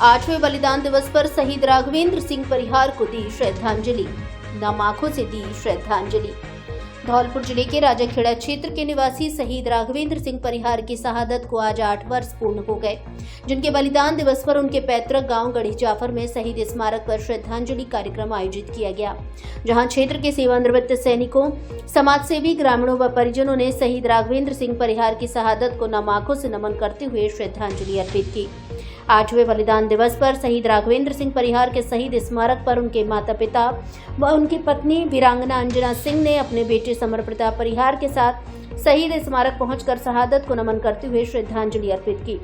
8वें बलिदान दिवस पर शहीद राघवेंद्र सिंह परिहार को दी श्रद्धांजलि। नम आंखों से दी श्रद्धांजलि। धौलपुर जिले के राजाखेड़ा क्षेत्र के निवासी शहीद राघवेंद्र सिंह परिहार की शहादत को आज 8 वर्ष पूर्ण हो गए, जिनके बलिदान दिवस पर उनके पैतृक गांव गढ़ी जाफर में शहीद स्मारक पर श्रद्धांजलि कार्यक्रम आयोजित किया गया, जहां क्षेत्र के सेवानिवृत्त सैनिकों, समाजसेवी, ग्रामीणों व परिजनों ने शहीद राघवेंद्र सिंह परिहार की शहादत को नम आंखों से नमन करते हुए श्रद्धांजलि अर्पित की। 8वें बलिदान दिवस पर शहीद राघवेंद्र सिंह परिहार के शहीद स्मारक पर उनके माता पिता व उनकी पत्नी वीरांगना अंजना सिंह ने अपने बेटे समरप्रताप परिहार के साथ शहीद स्मारक पहुंचकर शहादत को नमन करते हुए श्रद्धांजलि अर्पित की।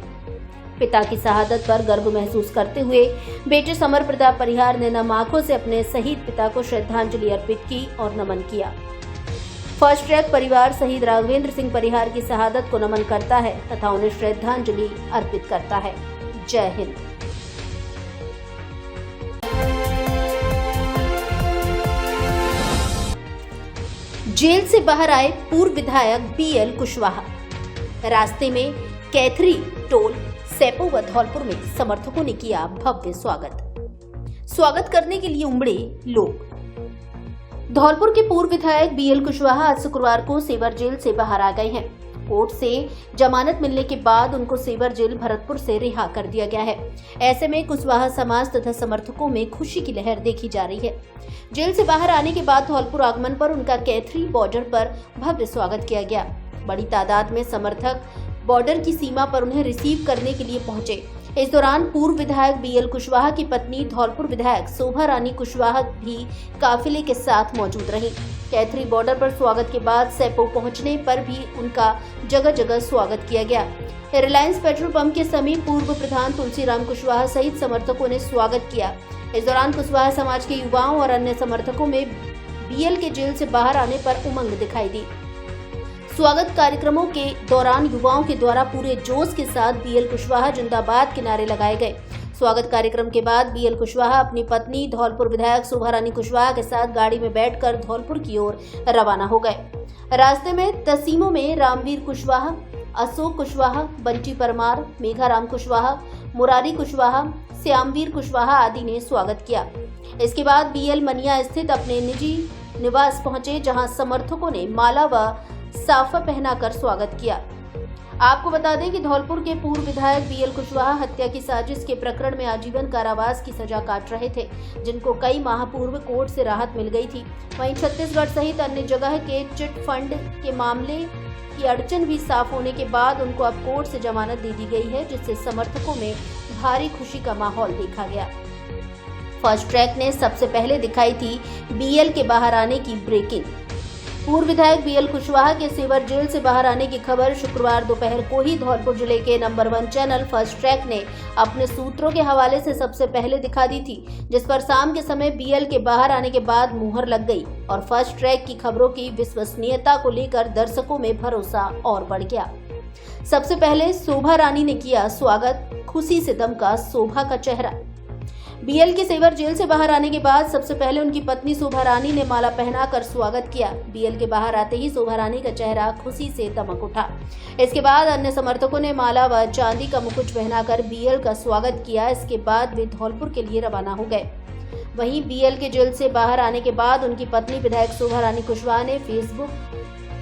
पिता की शहादत पर गर्व महसूस करते हुए बेटे समरप्रताप परिहार ने नम आंखों से अपने शहीद पिता को श्रद्धांजलि अर्पित की और नमन किया। फर्स्ट ट्रैक परिवार शहीद राघवेंद्र सिंह परिहार की शहादत को नमन करता है तथा उन्हें श्रद्धांजलि अर्पित करता है। जय हिंद। जेल से बाहर आए पूर्व विधायक बीएल कुशवाहा। रास्ते में कैथरी, टोल, सेपो व धौलपुर में समर्थकों ने किया भव्य स्वागत करने के लिए उमड़े लोग। धौलपुर के पूर्व विधायक बीएल कुशवाहा आज शुक्रवार को सेवर जेल से बाहर आ गए हैं। कोर्ट से जमानत मिलने के बाद उनको सेवर जेल भरतपुर से रिहा कर दिया गया है। ऐसे में कुशवाहा समाज तथा समर्थकों में खुशी की लहर देखी जा रही है। जेल से बाहर आने के बाद धौलपुर आगमन पर उनका कैथरी बॉर्डर पर भव्य स्वागत किया गया। बड़ी तादाद में समर्थक बॉर्डर की सीमा पर उन्हें रिसीव करने के लिए पहुंचे। इस दौरान पूर्व विधायक बीएल कुशवाहा की पत्नी धौलपुर विधायक शोभा रानी कुशवाहा भी काफिले के साथ मौजूद रही। कैथरी बॉर्डर पर स्वागत के बाद सेपो पहुंचने पर भी उनका जगह जगह स्वागत किया गया। रिलायंस पेट्रोल पंप के समीप पूर्व प्रधान तुलसीराम कुशवाहा सहित समर्थकों ने स्वागत किया। इस दौरान कुशवाहा समाज के युवाओं और अन्य समर्थकों में बीएल के जेल से बाहर आने पर उमंग दिखाई दी। स्वागत कार्यक्रमों के दौरान युवाओं के द्वारा पूरे जोश के साथ बीएल कुशवाहा जिंदाबाद के नारे लगाए गए। स्वागत कार्यक्रम के बाद बीएल कुशवाहा अपनी पत्नी धौलपुर विधायक शोभा रानी कुशवाहा के साथ गाड़ी में बैठकर धौलपुर की ओर रवाना हो गए। रास्ते में तसीमों में रामवीर कुशवाहा, अशोक कुशवाहा, बंटी परमार, मेघाराम कुशवाहा, मुरारी कुशवाहा, श्यामवीर कुशवाहा आदि ने स्वागत किया। इसके बाद बीएल मनिया स्थित अपने निजी निवास पहुंचे, जहां समर्थकों ने माला व साफा पहनाकर स्वागत किया। आपको बता दें कि धौलपुर के पूर्व विधायक बीएल कुशवाहा हत्या की साजिश के प्रकरण में आजीवन कारावास की सजा काट रहे थे, जिनको कई माह पूर्व कोर्ट से राहत मिल गई थी। वहीं छत्तीसगढ़ सहित अन्य जगह के चिट फंड के मामले की अड़चन भी साफ होने के बाद उनको अब कोर्ट से जमानत दे दी गई है, जिससे समर्थकों में भारी खुशी का माहौल देखा गया। फर्स्ट ट्रैक ने सबसे पहले दिखाई थी बीएल के बाहर आने की ब्रेकिंग। पूर्व विधायक बीएल कुशवाहा के सेवर जेल से बाहर आने की खबर शुक्रवार दोपहर को ही धौलपुर जिले के नंबर 1 चैनल फर्स्ट ट्रैक ने अपने सूत्रों के हवाले से सबसे पहले दिखा दी थी, जिस पर शाम के समय बीएल के बाहर आने के बाद मुहर लग गई और फर्स्ट ट्रैक की खबरों की विश्वसनीयता को लेकर दर्शकों में भरोसा और बढ़ गया। सबसे पहले शोभा रानी ने किया स्वागत, खुशी से दमका शोभा का चेहरा। बीएल के सेवर जेल से बाहर आने के बाद सबसे पहले उनकी पत्नी शोभा रानी ने माला पहनाकर स्वागत किया। बीएल के बाहर आते ही शोभा रानी का चेहरा खुशी से दमक उठा। इसके बाद अन्य समर्थकों ने माला व चांदी का मुकुट पहनाकर बीएल का स्वागत किया। इसके बाद वे धौलपुर के लिए रवाना हो गए। वहीं बीएल के जेल से बाहर आने के बाद उनकी पत्नी विधायक शोभा रानी कुशवाहा ने फेसबुक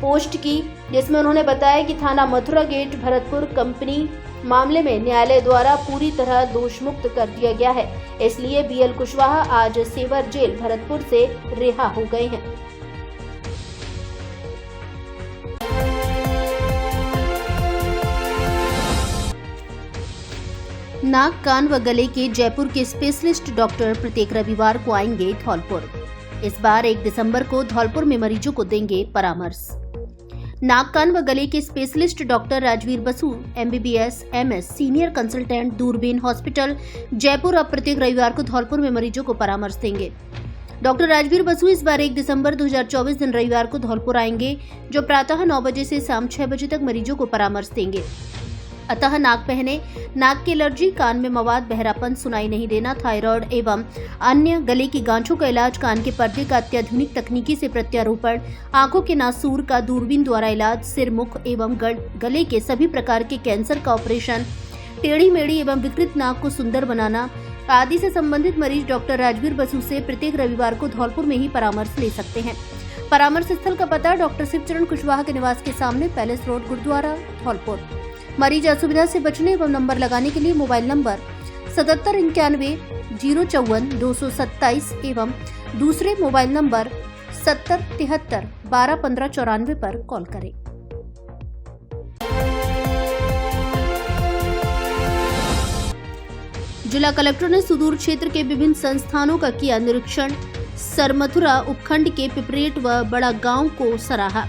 पोस्ट की, जिसमें उन्होंने बताया कि थाना मथुरा गेट भरतपुर कंपनी मामले में न्यायालय द्वारा पूरी तरह दोषमुक्त कर दिया गया है, इसलिए बीएल कुशवाहा आज सेवर जेल भरतपुर से रिहा हो गए हैं। नाक, कान व गले के जयपुर के स्पेशलिस्ट डॉक्टर प्रत्येक रविवार को आएंगे धौलपुर। इस बार 1 दिसंबर को धौलपुर में मरीजों को देंगे परामर्श। नाक, कान व गले के specialist doctor Rajveer Basu, MBBS, MS, senior consultant, दूरबीन हॉस्पिटल, जयपुर अब प्रत्येक रविवार को धौलपुर में मरीजों को परामर्श देंगे। डॉक्टर राजवीर बसु इस बार 1 दिसंबर 2024 दिन रविवार को धौलपुर आएंगे, जो प्रातः 9 बजे से शाम 6 बजे तक मरीजों को परामर्श देंगे। अतः नाक पहने, नाक की एलर्जी, कान में मवाद, बहरापन, सुनाई नहीं देना, थायराइड एवं अन्य गले की गांठों का इलाज, कान के पर्दे का अत्याधुनिक तकनीकी से प्रत्यारोपण, आंखों के नासूर का दूरबीन द्वारा इलाज, सिर, मुख एवं गले के सभी प्रकार के कैंसर का ऑपरेशन, टेढ़ी मेढ़ी एवं विकृत नाक को सुंदर बनाना आदि से संबंधित मरीज डॉक्टर राजवीर बसु से प्रत्येक रविवार को धौलपुर में ही परामर्श ले सकते हैं। परामर्श स्थल का पता डॉक्टर शिवचरण कुशवाहा के निवास के सामने, पैलेस रोड, गुरुद्वारा, धौलपुर। मरीज असुविधा से बचने एवं नंबर लगाने के लिए मोबाइल नंबर 7791-054-227 एवं दूसरे मोबाइल नंबर 7073-121594 पर कॉल करें। जिला कलेक्टर ने सुदूर क्षेत्र के विभिन्न संस्थानों का किया निरीक्षण। सरमथुरा उपखंड के पिपरेट व बड़ा गांव को सराहा।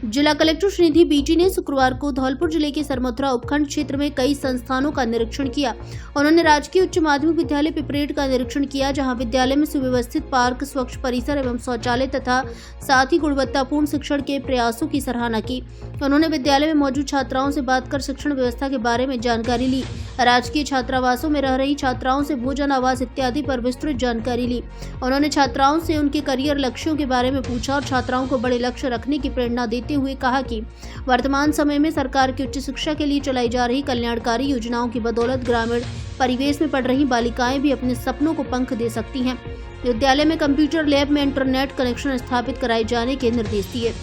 जिला कलेक्टर श्रीनिधि बीटी ने शुक्रवार को धौलपुर जिले के सरमथुरा उपखंड क्षेत्र में कई संस्थानों का निरीक्षण किया। उन्होंने राजकीय उच्च माध्यमिक विद्यालय पिपरेट का निरीक्षण किया, जहां विद्यालय में सुव्यवस्थित पार्क, स्वच्छ परिसर एवं शौचालय तथा साथ ही गुणवत्तापूर्ण शिक्षण के प्रयासों की सराहना की। उन्होंने विद्यालय में मौजूद छात्राओं से बात कर शिक्षण व्यवस्था के बारे में जानकारी ली। राजकीय छात्रावासों में रह रही छात्राओं से भोजन, आवास इत्यादि पर विस्तृत जानकारी ली। उन्होंने छात्राओं से उनके करियर लक्ष्यों के बारे में पूछा और छात्राओं को बड़े लक्ष्य रखने की प्रेरणा देते हुए कहा कि वर्तमान समय में सरकार की उच्च शिक्षा के लिए चलाई जा रही कल्याणकारी योजनाओं की बदौलत ग्रामीण परिवेश में पढ़ रही बालिकाएं भी अपने सपनों को पंख दे सकती हैं। विद्यालय में कंप्यूटर लैब में इंटरनेट कनेक्शन स्थापित कराए जाने के निर्देश दिए।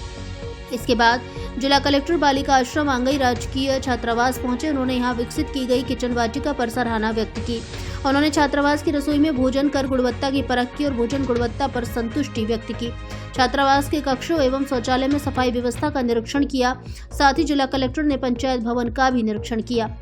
इसके बाद जिला कलेक्टर बालिका आश्रम आंगई राजकीय छात्रावास पहुंचे। उन्होंने यहां विकसित की गई किचन वाटिका पर सराहना व्यक्त की। उन्होंने छात्रावास की रसोई में भोजन कर गुणवत्ता की परख की और भोजन गुणवत्ता पर संतुष्टि व्यक्त की। छात्रावास के कक्षों एवं शौचालय में सफाई व्यवस्था का निरीक्षण किया। साथ ही जिला कलेक्टर ने पंचायत भवन का भी निरीक्षण किया।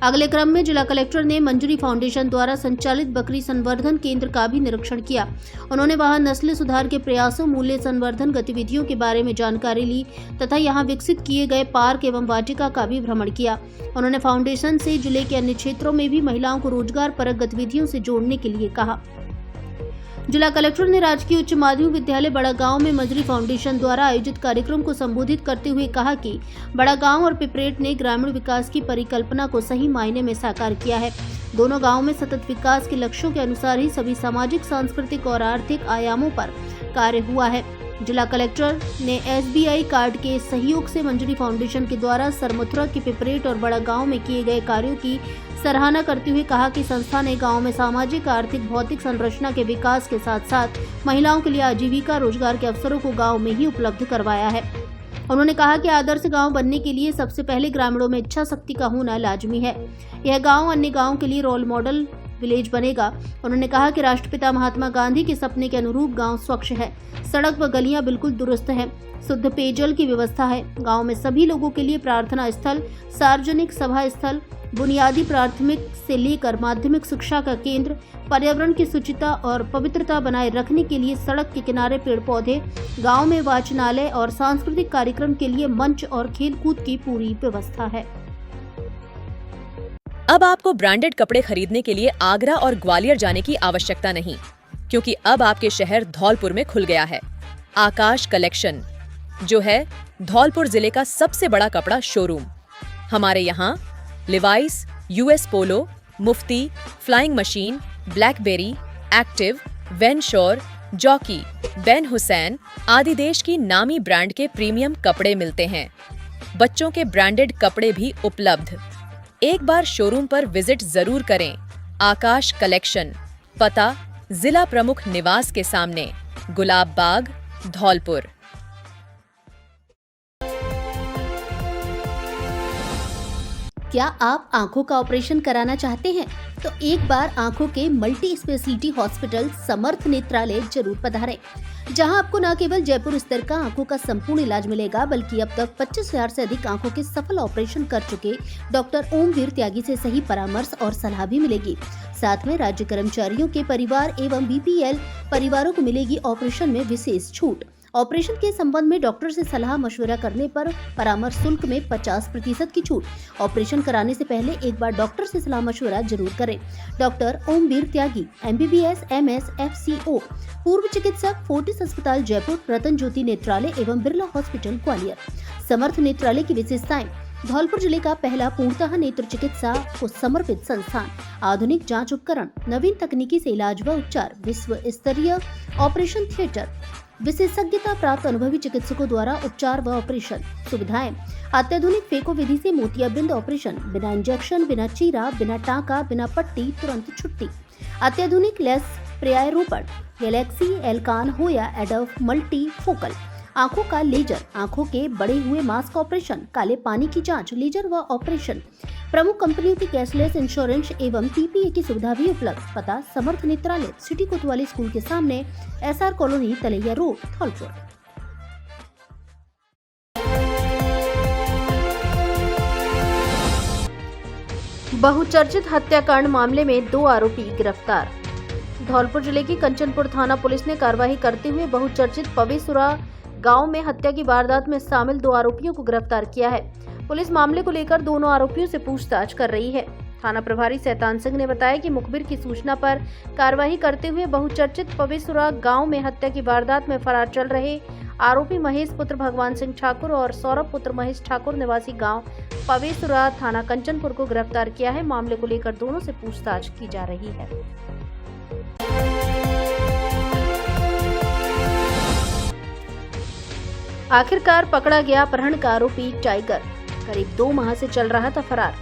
अगले क्रम में जिला कलेक्टर ने मंजरी फाउंडेशन द्वारा संचालित बकरी संवर्धन केंद्र का भी निरीक्षण किया। उन्होंने वहां नस्ल सुधार के प्रयासों, मूल्य संवर्धन गतिविधियों के बारे में जानकारी ली तथा यहां विकसित किए गए पार्क एवं वाटिका का भी भ्रमण किया। उन्होंने फाउंडेशन से जिले के अन्य क्षेत्रों में भी महिलाओं को रोजगार परक गतिविधियों से जोड़ने के लिए कहा। जिला कलेक्टर ने राजकीय उच्च माध्यमिक विद्यालय बड़ा गांव में मंजरी फाउंडेशन द्वारा आयोजित कार्यक्रम को संबोधित करते हुए कहा कि बड़ा गांव और पिपरेट ने ग्रामीण विकास की परिकल्पना को सही मायने में साकार किया है। दोनों गांवों में सतत विकास के लक्ष्यों के अनुसार ही सभी सामाजिक, सांस्कृतिक और आर्थिक आयामों पर कार्य हुआ है। जिला कलेक्टर ने SBI कार्ड के सहयोग से मंजरी फाउंडेशन के द्वारा सरमथुरा के पिपरेट और बड़ा गांव में किए गए कार्यों की सराहना करते हुए कहा कि संस्था ने गांव में सामाजिक, आर्थिक, भौतिक संरचना के विकास के साथ साथ महिलाओं के लिए आजीविका, रोजगार के अवसरों को गांव में ही उपलब्ध करवाया है। उन्होंने कहा कि आदर्श गांव बनने के लिए सबसे पहले ग्रामीणों में इच्छा शक्ति का होना लाजमी है। यह गांव अन्य गांव के लिए रोल मॉडल विलेज बनेगा। उन्होंने कहा कि राष्ट्रपिता महात्मा गांधी के सपने के अनुरूप गांव स्वच्छ है, सड़क व गलियां बिल्कुल दुरुस्त हैं, शुद्ध पेयजल की व्यवस्था है। गांव में सभी लोगों के लिए प्रार्थना स्थल, सार्वजनिक सभा स्थल, बुनियादी प्राथमिक से लेकर माध्यमिक शिक्षा का केंद्र, पर्यावरण की शुचिता और पवित्रता बनाए रखने के लिए सड़क के किनारे पेड़ पौधे, गांव में वाचनालय और सांस्कृतिक कार्यक्रम के लिए मंच और खेलकूद की पूरी व्यवस्था है। अब आपको ब्रांडेड कपड़े खरीदने के लिए आगरा और ग्वालियर जाने की आवश्यकता नहीं, क्योंकि अब आपके शहर धौलपुर में खुल गया है आकाश कलेक्शन, जो है धौलपुर जिले का सबसे बड़ा कपड़ा शोरूम। हमारे यहाँ Levi's, US polo, Mufti, flying machine, blackberry, active, when शोर, जॉकी, बेन हुसैन आदि देश की नामी ब्रांड के प्रीमियम कपड़े मिलते हैं। बच्चों के ब्रांडेड कपड़े भी उपलब्ध। एक बार शोरूम पर विजिट जरूर करें। आकाश कलेक्शन, पता जिला प्रमुख निवास के सामने, गुलाब बाग, धौलपुर। क्या आप आंखों का ऑपरेशन कराना चाहते हैं? तो एक बार आंखों के मल्टी स्पेशलिटी हॉस्पिटल समर्थ नेत्रालय जरूर पधारें, जहां आपको न केवल जयपुर स्तर का आंखों का संपूर्ण इलाज मिलेगा, बल्कि अब तक 25,000 से अधिक आंखों के सफल ऑपरेशन कर चुके डॉक्टर ओमवीर त्यागी से सही परामर्श और सलाह भी मिलेगी। साथ में राज्य कर्मचारियों के परिवार एवं BPL परिवारों को मिलेगी ऑपरेशन में विशेष छूट। ऑपरेशन के संबंध में डॉक्टर से सलाह मशवरा करने पर परामर्श शुल्क में 50% की छूट। ऑपरेशन कराने से पहले एक बार डॉक्टर से सलाह मशवरा जरूर करें। डॉक्टर ओमवीर त्यागी, MBBS, MS, FCO, पूर्व चिकित्सक, फोर्टिस अस्पताल जयपुर, रतन ज्योति नेत्रालय एवं बिरला हॉस्पिटल ग्वालियर। समर्थ नेत्रालय की विशेषताएं: धौलपुर जिले का पहला पूर्णतः नेत्र चिकित्सा को समर्पित संस्थान, आधुनिक जांच उपकरण, नवीन तकनीकी से इलाज व उपचार, विश्व स्तरीय ऑपरेशन थिएटर, विशेषज्ञता प्राप्त अनुभवी चिकित्सकों द्वारा उपचार व ऑपरेशन सुविधाएं। अत्याधुनिक फेको विधि से मोतियाबिंद ऑपरेशन, बिना इंजेक्शन, बिना चीरा, बिना टाका, बिना पट्टी, तुरंत छुट्टी। अत्याधुनिक लेस प्रत्यारोपण, गैलेक्सी, एल्कान हो या एडोफ मल्टी फोकल। आंखों का लेजर, आंखों के बड़े हुए मास्क ऑपरेशन, काले पानी की जांच, लेजर व ऑपरेशन। प्रमुख कंपनियों की कैशलेस इंश्योरेंस एवं पीपीए की सुविधा भी उपलब्ध। पता समर्थ नेत्रालय, सिटी कोतवाली स्कूल के सामने, एसआर कॉलोनी, तलैया रोड, धौलपुर। बहुचर्चित हत्याकांड मामले में 2 आरोपी गिरफ्तार। धौलपुर जिले की कंचनपुर थाना पुलिस ने कार्रवाई करते हुए बहुचर्चित पवेसुरा गांव में हत्या की वारदात में शामिल 2 आरोपियों को गिरफ्तार किया है। पुलिस मामले को लेकर दोनों आरोपियों से पूछताछ कर रही है। थाना प्रभारी शैतान सिंह ने बताया कि मुखबिर की सूचना पर कार्रवाई करते हुए बहुचर्चित पवेसुरा गांव में हत्या की वारदात में फरार चल रहे आरोपी महेश पुत्र भगवान सिंह ठाकुर और सौरभ पुत्र महेश ठाकुर निवासी गांव पवेसुरा थाना कंचनपुर को गिरफ्तार किया है। मामले को लेकर दोनों से पूछताछ की जा रही है। आखिरकार पकड़ा गया अपहरण का आरोपी टाइगर। करीब 2 माह से चल रहा था फरार।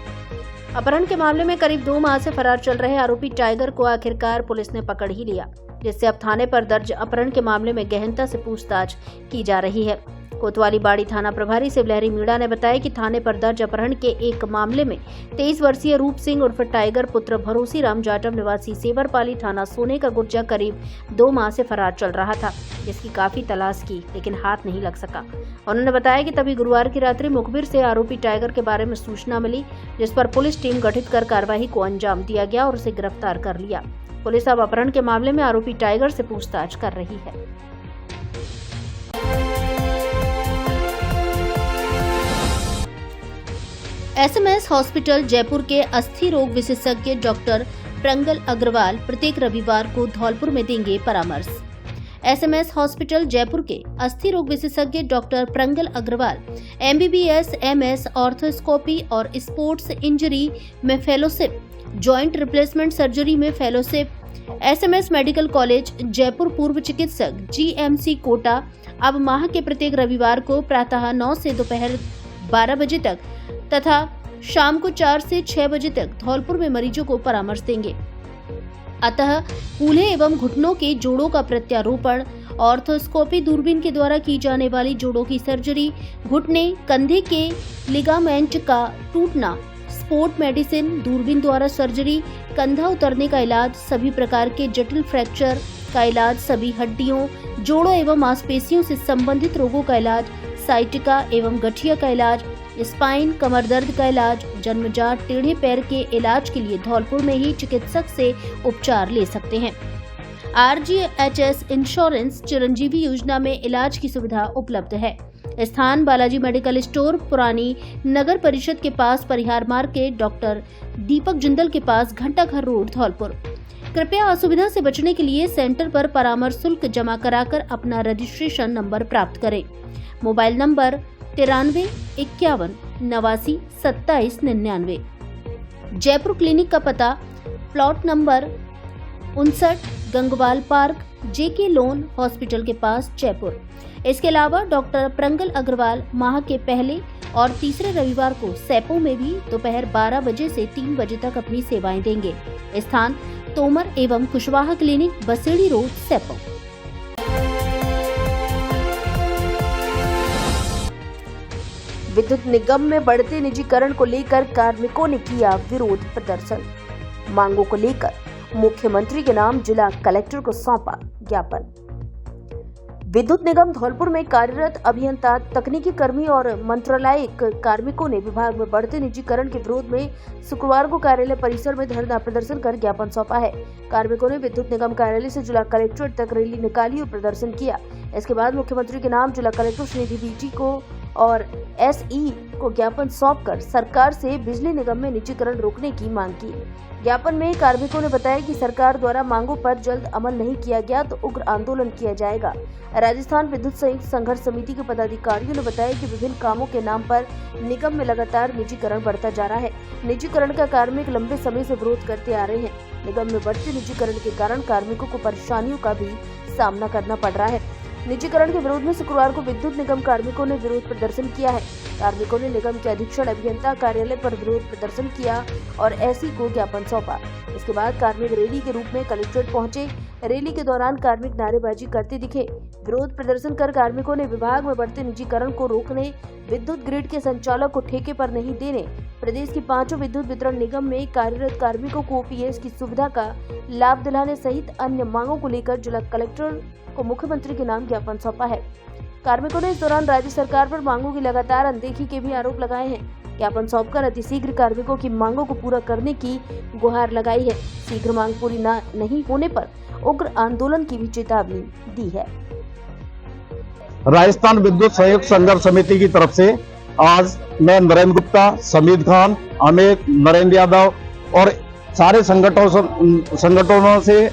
अपहरण के मामले में करीब 2 माह से फरार चल रहे आरोपी टाइगर को आखिरकार पुलिस ने पकड़ ही लिया, जिससे अब थाने पर दर्ज अपहरण के मामले में गहनता से पूछताछ की जा रही है। कोतवाली बाड़ी थाना प्रभारी शिवलहरी मीणा ने बताया कि थाने पर दर्ज अपहरण के एक मामले में 23 वर्षीय रूप सिंह उर्फ टाइगर पुत्र भरोसी राम जाटव निवासी सेवरपाली थाना सोने का गुर्जा करीब 2 माह से फरार चल रहा था, जिसकी काफी तलाश की लेकिन हाथ नहीं लग सका। उन्होंने बताया कि तभी गुरुवार की रात्रि मुखबिर से आरोपी टाइगर के बारे में सूचना मिली, जिस पर पुलिस टीम गठित कर कार्रवाई को अंजाम दिया गया और उसे गिरफ्तार कर लिया। पुलिस अब अपहरण के मामले में आरोपी टाइगर से पूछताछ कर रही है। एसएमएस हॉस्पिटल जयपुर के अस्थि रोग विशेषज्ञ डॉक्टर प्रंगल अग्रवाल प्रत्येक रविवार को धौलपुर में देंगे परामर्श। एसएमएस हॉस्पिटल जयपुर के अस्थि रोग विशेषज्ञ doctor Prangal Agarwal MBBS, MS, arthroscopy और स्पोर्ट्स इंजरी में फेलोशिप, जॉइंट रिप्लेसमेंट सर्जरी में fellowship, SMS medical college Jaipur पूर्व चिकित्सक जीएमसी कोटा अब माह के प्रत्येक रविवार को प्रातः 9 से दोपहर 12 बजे तक तथा शाम को 4 से 6 बजे तक धौलपुर में मरीजों को परामर्श देंगे। अतः कूल्हे एवं घुटनों के जोड़ों का प्रत्यारोपण, ऑर्थोस्कोपी दूरबीन के द्वारा की जाने वाली जोड़ों की सर्जरी, घुटने कंधे के लिगामेंट का टूटना, स्पोर्ट मेडिसिन, दूरबीन द्वारा सर्जरी, कंधा उतरने का इलाज, सभी प्रकार के जटिल फ्रैक्चर का इलाज, सभी हड्डियों, जोड़ों एवं मांसपेशियों से संबंधित रोगों का इलाज, साइटिका एवं गठिया का इलाज, स्पाइन, कमर दर्द का इलाज, जन्मजात टेढ़े पैर के इलाज के लिए धौलपुर में ही चिकित्सक से उपचार ले सकते हैं। आरजीएचएस इंश्योरेंस चिरंजीवी योजना में इलाज की सुविधा उपलब्ध है। स्थान बालाजी मेडिकल स्टोर, पुरानी नगर परिषद के पास, परिहार मार्केट, डॉक्टर दीपक जिंदल के पास, घंटाघर रोड, धौलपुर। कृपया असुविधा से बचने के लिए सेंटर पर परामर्श शुल्क जमा कराकर अपना रजिस्ट्रेशन नंबर प्राप्त करें। Mobile number 93 51 89 27 99। जयपुर क्लिनिक का पता प्लॉट नंबर 59 गंगवाल पार्क, जेके लोन हॉस्पिटल के पास, जयपुर। इसके अलावा डॉक्टर प्रंगल अग्रवाल माह के पहले और तीसरे रविवार को सैपो में भी दोपहर 12 बजे से 3 बजे तक अपनी सेवाएं देंगे। स्थान तोमर एवं कुशवाहा क्लिनिक, बसेड़ी रोड, सैपो। विद्युत निगम में बढ़ते निजीकरण को लेकर कार्मिकों ने किया विरोध प्रदर्शन। मांगों को लेकर मुख्यमंत्री के नाम जिला कलेक्टर को सौंपा ज्ञापन। विद्युत निगम धौलपुर में कार्यरत अभियंता, तकनीकी कर्मी और मंत्रालयिक कार्मिकों ने विभाग में बढ़ते निजीकरण के विरोध में शुक्रवार को कार्यालय परिसर में धरना प्रदर्शन कर ज्ञापन सौंपा है। कार्मिकों ने विद्युत निगम कार्यालय से जिला कलेक्ट्रेट तक रैली निकाली और प्रदर्शन किया। इसके बाद मुख्यमंत्री के नाम जिला कलेक्टर श्रीनिधि बीटी को और एसई को ज्ञापन सौंपकर सरकार से बिजली निगम में निजीकरण रोकने की मांग की। ज्ञापन में कार्मिकों ने बताया कि सरकार द्वारा मांगों पर जल्द अमल नहीं किया गया तो उग्र आंदोलन किया जाएगा। राजस्थान विद्युत संयुक्त संघर्ष समिति के पदाधिकारियों ने बताया कि विभिन्न कामों के नाम पर निगम में लगातार निजीकरण बढ़ता जा रहा है। निजीकरण का कार्मिक लंबे समय से विरोध करते आ रहे हैं। निगम में बढ़ते निजीकरण के कारण कार्मिकों को परेशानियों का भी सामना करना पड़ रहा है। निजीकरण के विरोध में शुक्रवार को विद्युत निगम कार्मिकों ने विरोध प्रदर्शन किया है। कार्मिकों ने निगम के अधीक्षण अभियंता कार्यालय पर विरोध प्रदर्शन किया और एसी को ज्ञापन सौंपा। इसके बाद कार्मिक रैली के रूप में कलेक्ट्रेट पहुंचे। रैली के दौरान कार्मिक नारेबाजी करते दिखे। विरोध प्रदर्शन कर कार्मिकों ने विभाग में बढ़ते निजीकरण को रोकने, विद्युत ग्रिड के संचालक को ठेके पर नहीं देने, प्रदेश की 5 विद्युत वितरण निगम में कार्यरत कार्मिकों को ओपीएस की सुविधा का लाभ दिलाने सहित अन्य मांगों को लेकर जिला कलेक्टर को मुख्यमंत्री के नाम ज्ञापन सौंपा है। कार्मिकों ने इस दौरान राज्य सरकार पर मांगों की लगातार अनदेखी के भी आरोप लगाए हैं। ज्ञापन सौंपकर अतिशीघ्र कार्मिकों की मांगों को पूरा करने की गुहार लगाई है। शीघ्र मांग पूरी नहीं होने पर उग्र आंदोलन की भी चेतावनी दी है। राजस्थान विद्युत संयुक्त संघर्ष समिति की तरफ से आज मैं नरेंद्र गुप्ता, समीद खान, अमित, नरेंद्र यादव और सारे संगठनों से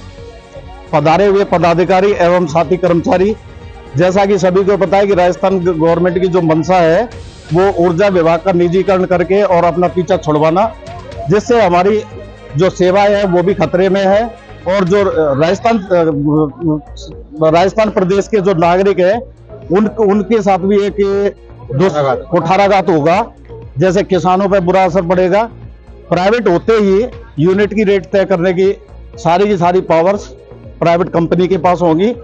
पधारे हुए पदाधिकारी एवं साथी कर्मचारी, जैसा कि सभी को पता है कि राजस्थान गवर्नमेंट की जो मंशा है वो ऊर्जा विभाग का निजीकरण करके और अपना पीछा छुड़वाना, जिससे हमारी जो सेवाएं है वो भी खतरे में है और जो राजस्थान प्रदेश के जो नागरिक है उनके साथ भी एक कुठाराघात होगा। जैसे किसानों पर बुरा असर पड़ेगा। प्राइवेट होते ही यूनिट की रेट तय करने की सारी पावर्स प्राइवेट कंपनी के पास होंगी,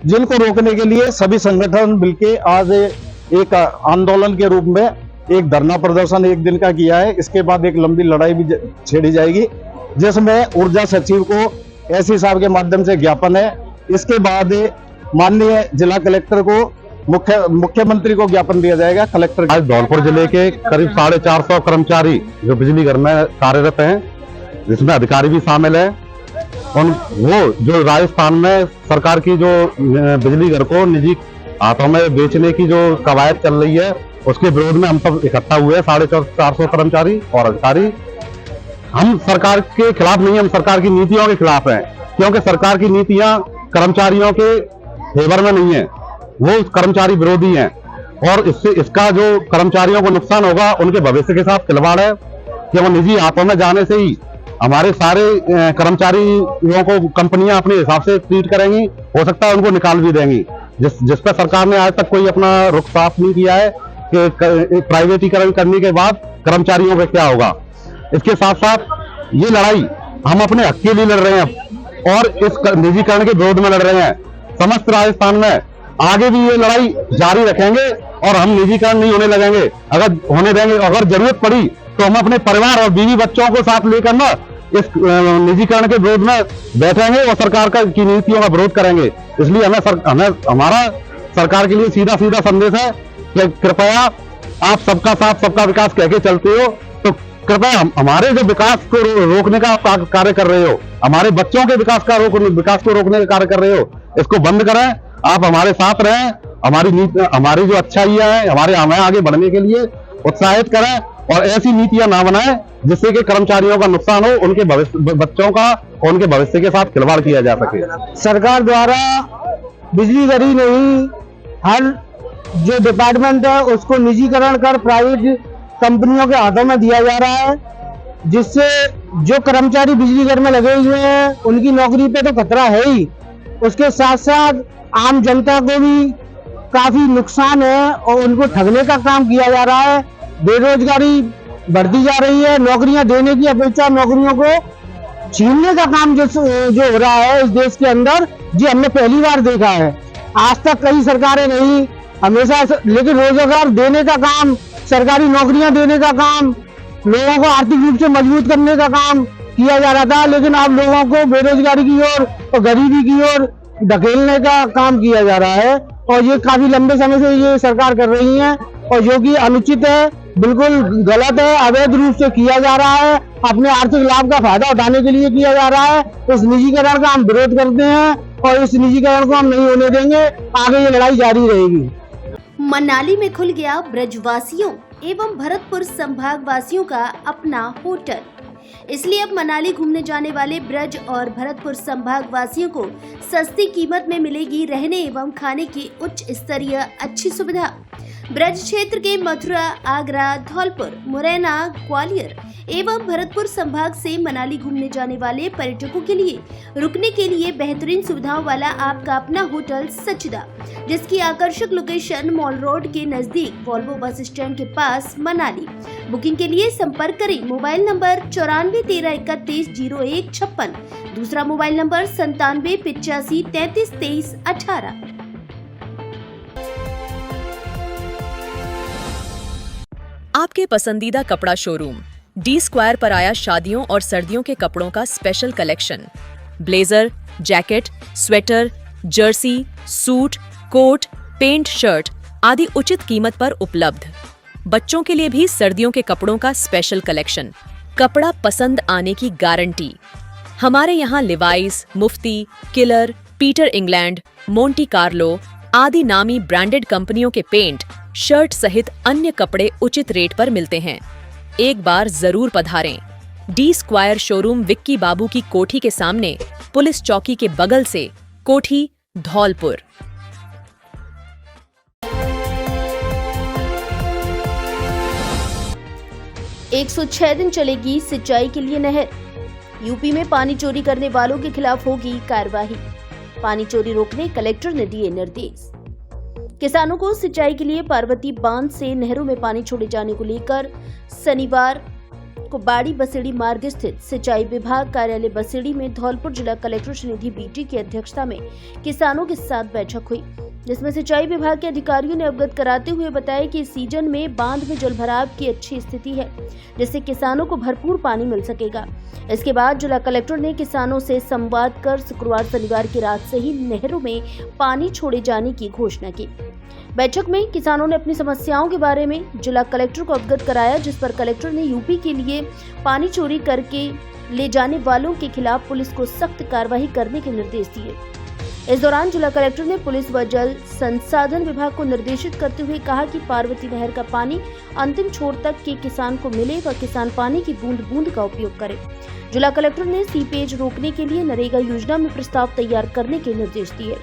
जिनको रोकने के लिए सभी संगठन मिलके आज एक आंदोलन के रूप में एक धरना प्रदर्शन 1 दिन का किया है। इसके बाद एक लंबी लड़ाई भी छेड़ी जाएगी, जिसमें ऊर्जा सचिव को एसी साहब के माध्यम से ज्ञापन है। इसके बाद माननीय जिला कलेक्टर को मुख्यमंत्री को ज्ञापन दिया जाएगा। कलेक्टर आज धौलपुर जिले के करीब 450 कर्मचारी जो बिजली घर में कार्यरत हैं, जिसमें अधिकारी भी शामिल है, और वो जो राजस्थान में सरकार की जो बिजली घर को निजी हाथों में बेचने की जो कवायद चल रही है, उसके विरोध में हम सब इकट्ठा हुए हैं। 450 कर्मचारी और अधिकारी। हम सरकार के खिलाफ नहीं, हम सरकार की नीतियों के खिलाफ हैं, क्योंकि सरकार की नीतियां कर्मचारियों के फेवर में नहीं है, वो कर्मचारी विरोधी हैं और इसका जो कर्मचारियों को नुकसान होगा उनके भविष्य के साथ खिलवाड़ है। कि वो निजी हाथों में जाने से ही हमारे सारे कर्मचारियों को कंपनियां अपने हिसाब से ट्रीट करेंगी, हो सकता है उनको निकाल भी देंगी, जिस पर सरकार ने आज तक कोई अपना रुख साफ नहीं किया है कि प्राइवेटीकरण करने के बाद कर्मचारियों का क्या होगा। इसके साथ साथ ये लड़ाई हम अपने हक के लिए लड़ रहे हैं और इस निजीकरण के विरोध में लड़ रहे हैं। समस्त राजस्थान में आगे भी ये लड़ाई जारी रखेंगे और हम निजीकरण नहीं होने लगेंगे। अगर होने देंगे, अगर जरूरत पड़ी तो हम अपने परिवार और बीवी बच्चों को साथ लेकर ना इस निजीकरण के विरोध में बैठेंगे और सरकार की नीतियों का विरोध करेंगे। इसलिए हमें हमारा सरकार के लिए सीधा संदेश है कि कृपया आप सबका साथ सबका विकास कहके चलते हो, तो कृपया हमारे जो विकास को रोकने का कार्य कर रहे हो, हमारे बच्चों के विकास को रोकने का कार्य कर रहे हो, इसको बंद करें। आप हमारे साथ रहें, हमारी जो अच्छाइयां हैं हमें आगे बढ़ने के लिए उत्साहित करें और ऐसी नीतियां ना बनाएं जिससे कि कर्मचारियों का नुकसान हो, उनके बच्चों का और उनके भविष्य के साथ खिलवाड़ किया जा सके। सरकार द्वारा बिजली घर ही नहीं, हर जो डिपार्टमेंट है उसको निजीकरण कर प्राइवेट कंपनियों के हाथों में दिया जा रहा है, जिससे जो कर्मचारी बिजली घर में लगे हुए हैं उनकी नौकरी पे तो खतरा है ही, उसके साथ साथ आम जनता को भी काफी नुकसान है और उनको ठगने का काम किया जा रहा है। बेरोजगारी बढ़ती जा रही है, नौकरियां देने की अपेक्षा नौकरियों को छीनने का काम जो हो रहा है इस देश के अंदर, जी हमने पहली बार देखा है। आज तक कई सरकारें नहीं, हमेशा, लेकिन रोजगार देने का काम, सरकारी नौकरियां देने का काम, लोगों को आर्थिक रूप से मजबूत करने का काम किया जा रहा था, लेकिन अब लोगों को बेरोजगारी की ओर और गरीबी की ओर धकेलने का काम किया जा रहा है और ये काफी लंबे समय से ये सरकार कर रही है और जो कि अनुचित है, बिल्कुल गलत है, अवैध रूप से किया जा रहा है, अपने आर्थिक लाभ का फायदा उठाने के लिए किया जा रहा है। इस निजीकरण का हम विरोध करते हैं और इस निजीकरण को हम नहीं होने देंगे, आगे ये लड़ाई जारी रहेगी। मनाली में खुल गया ब्रजवासियों एवं भरतपुर संभाग वासियों का अपना होटल। इसलिए अब मनाली घूमने जाने वाले ब्रज और भरतपुर संभाग वासियों को सस्ती कीमत में मिलेगी रहने एवं खाने की उच्च स्तरीय अच्छी सुविधा। ब्रज क्षेत्र के मथुरा, आगरा, धौलपुर, मुरैना, ग्वालियर एवं भरतपुर संभाग से मनाली घूमने जाने वाले पर्यटकों के लिए रुकने के लिए बेहतरीन सुविधाओं वाला आपका अपना होटल सचिदा, जिसकी आकर्षक लोकेशन मॉल रोड के नजदीक वॉल्वो बस स्टैंड के पास मनाली। बुकिंग के लिए संपर्क करें मोबाइल नंबर 9413310156, दूसरा मोबाइल नंबर 9785332318। आपके पसंदीदा कपड़ा शोरूम डी स्क्वायर पर आया शादियों और सर्दियों के कपड़ों का special collection. Blazer, jacket, sweater, jersey, suit, coat, pant, shirt आदि उचित कीमत पर उपलब्ध। बच्चों के लिए भी सर्दियों के कपड़ों का स्पेशल कलेक्शन। कपड़ा पसंद आने की गारंटी। हमारे यहाँ Levi's, Mufti, Killer, Peter England, Monte Carlo आदि नामी ब्रांडेड कंपनियों के पेंट, शर्ट सहित अन्य कपड़े उचित रेट पर मिलते हैं। एक बार जरूर पधारें। डी स्क्वायर शोरूम विक्की बाबू की कोठी के सामने, पुलिस चौकी के बगल से, कोठी, धौलपुर। 106 दिन चलेगी सिंचाई के लिए नहर। यूपी में पानी चोरी करने वालों के खिलाफ होगी कार्रवाई। पानी चोरी रोकने कलेक्टर ने दिए निर्देश। किसानों को सिंचाई के लिए पार्वती बांध से नहरों में पानी छोड़े जाने को लेकर शनिवार को बाड़ी बसेड़ी मार्ग स्थित सिंचाई विभाग कार्यालय बसेड़ी में धौलपुर जिला कलेक्टर श्रीनिधि बीटी की अध्यक्षता में किसानों के साथ बैठक हुई, जिसमें सिंचाई विभाग के अधिकारियों ने अवगत कराते हुए बताया कि इस सीजन में बांध में जलभराव की अच्छी स्थिति है, जिससे किसानों को भरपूर पानी मिल सकेगा। इसके बाद जिला कलेक्टर ने किसानों से संवाद कर शुक्रवार शनिवार की रात से ही नहरों में पानी छोड़े जाने की घोषणा की। बैठक में किसानों ने अपनी समस्याओं के बारे में जिला कलेक्टर को अवगत कराया, जिस पर कलेक्टर ने यूपी के लिए पानी चोरी करके ले जाने वालों के खिलाफ पुलिस को सख्त कार्रवाई करने के निर्देश दिए। इस दौरान जिला कलेक्टर ने पुलिस व जल संसाधन विभाग को निर्देशित करते हुए कहा कि पार्वती नहर का पानी अंतिम छोर तक के किसान को मिले व किसान पानी की बूंद बूंद का उपयोग करे। जिला कलेक्टर ने सीपेज रोकने के लिए नरेगा योजना में प्रस्ताव तैयार करने के निर्देश दिए।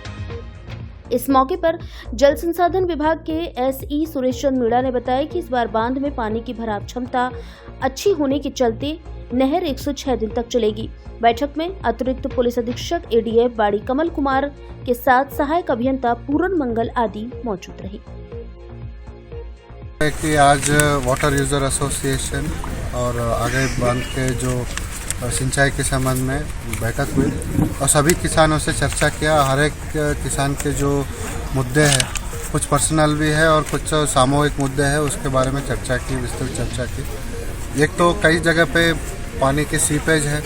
इस मौके पर जल संसाधन विभाग के एसई सुरेश चंद्र मीणा ने बताया कि इस बार बांध में पानी की भराव क्षमता अच्छी होने के चलते नहर 106 दिन तक चलेगी। बैठक में अतिरिक्त पुलिस अधीक्षक एडीएफ बाड़ी कमल कुमार के साथ सहायक अभियंता पूरन मंगल आदि मौजूद रहे। कि आज वाटर यूजर एसोसिएशन और आगे बांध के जो सिंचाई के संबंध में बैठक हुई और सभी किसानों से चर्चा किया। हर एक किसान के जो मुद्दे हैं, कुछ पर्सनल भी है और कुछ सामूहिक मुद्दे हैं, उसके बारे में चर्चा की, विस्तृत चर्चा की। एक तो कई जगह पे पानी के सीपेज है,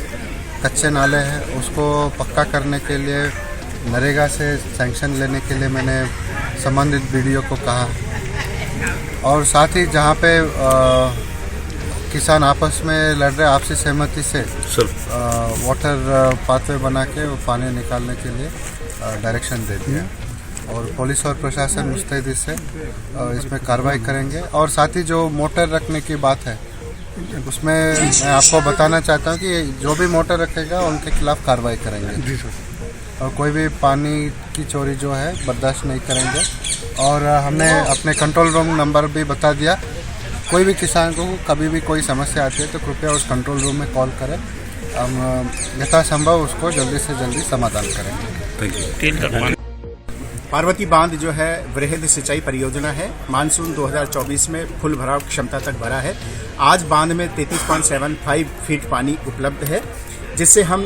कच्चे नाले हैं, उसको पक्का करने के लिए नरेगा से सैंक्शन लेने के लिए मैंने संबंधित बीडीओ को कहा। और साथ ही जहाँ पे किसान आपस में लड़ रहे, आपसी सहमति से वाटर पाथवे बना के वो पानी निकालने के लिए डायरेक्शन दे दिया और पुलिस और प्रशासन मुस्तैदी से इसमें कार्रवाई करेंगे। और साथ ही जो मोटर रखने की बात है, उसमें मैं आपको बताना चाहता हूँ कि जो भी मोटर रखेगा उनके खिलाफ कार्रवाई करेंगे और कोई भी पानी की चोरी जो है बर्दाश्त नहीं करेंगे। और हमने अपने कंट्रोल रूम नंबर भी बता दिया। कोई भी किसान को कभी भी कोई समस्या आती है तो कृपया उस कंट्रोल रूम में कॉल करें, हम यथासंभव उसको जल्दी से जल्दी समाधान करेंगे। Thank you. पार्वती बांध जो है वृहद सिंचाई परियोजना है। मानसून 2024 में फुल भराव क्षमता तक भरा है। आज बांध में 33.75 फीट पानी उपलब्ध है, जिससे हम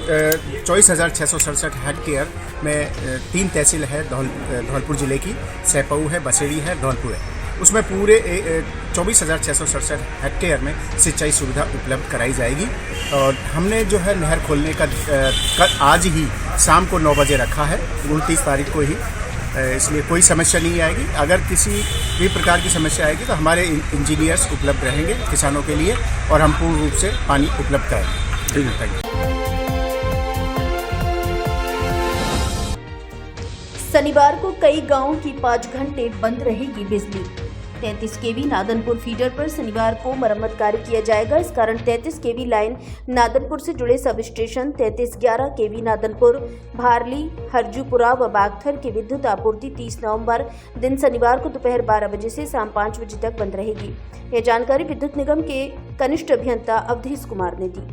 24,667 हेक्टेयर में 3 तहसील है धौलपुर जिले की, सैपऊ है, बसेड़ी है, धौलपुर है, उसमें पूरे 24,667 हेक्टेयर में सिंचाई सुविधा उपलब्ध कराई जाएगी। और हमने जो है नहर खोलने का आज ही शाम को 9 बजे रखा है, 29 तारीख को ही, इसलिए कोई समस्या नहीं आएगी। अगर किसी भी प्रकार की समस्या आएगी तो हमारे इंजीनियर्स उपलब्ध रहेंगे किसानों के लिए और हम पूर्ण रूप से पानी उपलब्ध कराएंगे। Thank you. शनिवार को कई गांवों की 5 घंटे बंद रहेगी बिजली। 33 केवी नादनपुर फीडर पर शनिवार को मरम्मत कार्य किया जाएगा। इस कारण 33 केवी लाइन नादनपुर से जुड़े सब स्टेशन 3311 केवी नादनपुर, भारली, हरजूपुरा व बागथर की विद्युत आपूर्ति 30 नवंबर दिन शनिवार को दोपहर 12 बजे से शाम 5 बजे तक बंद रहेगी। यह जानकारी विद्युत निगम के कनिष्ठ अभियंता अवधेश कुमार ने दी।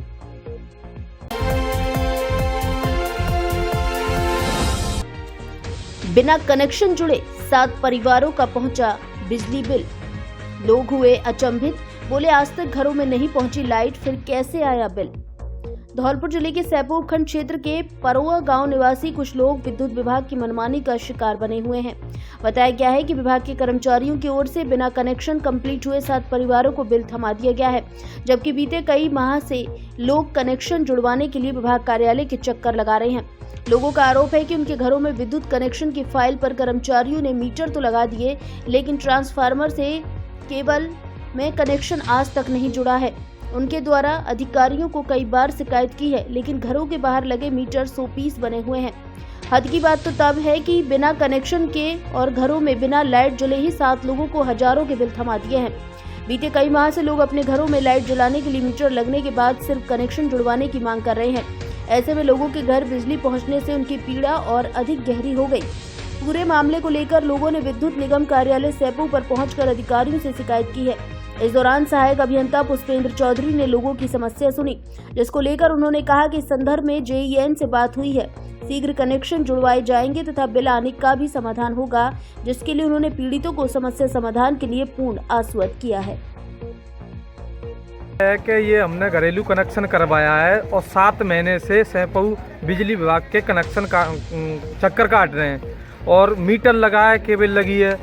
बिना कनेक्शन जुड़े 7 परिवारों का पहुंचा बिजली बिल। लोग हुए अचंभित, बोले आज तक घरों में नहीं पहुंची लाइट, फिर कैसे आया बिल। धौलपुर जिले के सैपो उपखंड क्षेत्र के परोआ गांव निवासी कुछ लोग विद्युत विभाग की मनमानी का शिकार बने हुए हैं। बताया गया है कि विभाग के कर्मचारियों की ओर से बिना कनेक्शन कंप्लीट हुए 7 परिवारों को बिल थमा दिया गया है, जबकि बीते कई माह से लोग कनेक्शन जुड़वाने के लिए विभाग कार्यालय के चक्कर लगा रहे हैं। लोगों का आरोप है कि उनके घरों में विद्युत कनेक्शन की फाइल पर कर्मचारियों ने मीटर तो लगा दिए, लेकिन ट्रांसफार्मर से केबल में कनेक्शन आज तक नहीं जुड़ा है। उनके द्वारा अधिकारियों को कई बार शिकायत की है, लेकिन घरों के बाहर लगे मीटर 100 पीस बने हुए हैं। हद की बात तो तब है कि बिना कनेक्शन के और घरों में बिना लाइट जले ही 7 लोगों को हजारों के बिल थमा दिए हैं। बीते कई माह से लोग अपने घरों में लाइट जलाने के लिए मीटर लगने के बाद सिर्फ कनेक्शन जुड़वाने की मांग कर रहे हैं। ऐसे में लोगों के घर बिजली पहुंचने से उनकी पीड़ा और अधिक गहरी हो गई। पूरे मामले को लेकर लोगों ने विद्युत निगम कार्यालय सैपो पर पहुंचकर अधिकारियों से शिकायत की है। इस दौरान सहायक अभियंता पुष्पेंद्र चौधरी ने लोगों की समस्या सुनी, जिसको लेकर उन्होंने कहा कि इस संदर्भ में JEN से बात हुई है, शीघ्र कनेक्शन जुड़वाए जाएंगे तथा बिल आने का भी समाधान होगा, जिसके लिए उन्होंने पीड़ितों को समस्या समाधान के लिए पूर्ण आश्वस्त किया है कि ये हमने घरेलू कनेक्शन करवाया है और 7 महीने से सैपो बिजली विभाग के कनेक्शन का चक्कर काट रहे हैं और मीटर लगा है, केबल लगी है,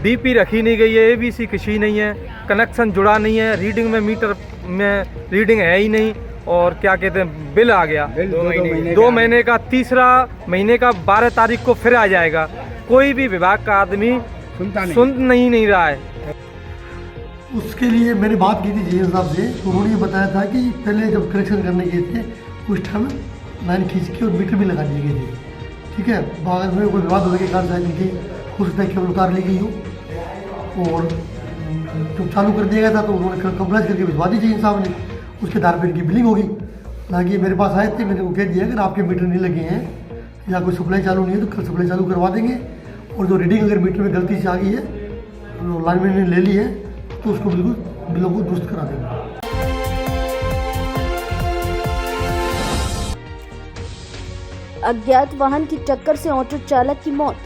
DP रखी नहीं गई है, ABC किसी नहीं है, कनेक्शन जुड़ा नहीं है, रीडिंग में मीटर में रीडिंग है ही नहीं और क्या कहते हैं बिल आ गया 2 महीने का, तीसरा महीने का 12 तारीख को फिर आ जाएगा। कोई भी विभाग का आदमी सुन नहीं रहा है। उसके लिए मैंने बात की थी JEN साहब से, तो उन्होंने ये बताया था कि पहले जब कनेक्शन करने गए थे उस टाइम लाइन खींच के और मीटर भी लगा दिए गए थे। ठीक है, बाद में कोई विवाद होने के कारण शायद इनके हो सकता है केबल उतार ली गई हो और जब चालू कर दिया गया था तो उन्होंने कंप्लेंट करके भिजवा दी JEN साहब ने, उसके आधार पर इनकी बिलिंग होगी। हालांकि मेरे पास आए थे, मैंने वो कह दिया अगर आपके मीटर नहीं लगे हैं या कोई सप्लाई चालू नहीं है तो कल सप्लाई चालू करवा देंगे और जो रीडिंग अगर मीटर में गलती से आ गई है, लाइनमैन ने ले ली है तो उसको बिल्कुल बिलों को दुरुस्त करा देंगे। अज्ञात वाहन की टक्कर से ऑटो चालक की मौत।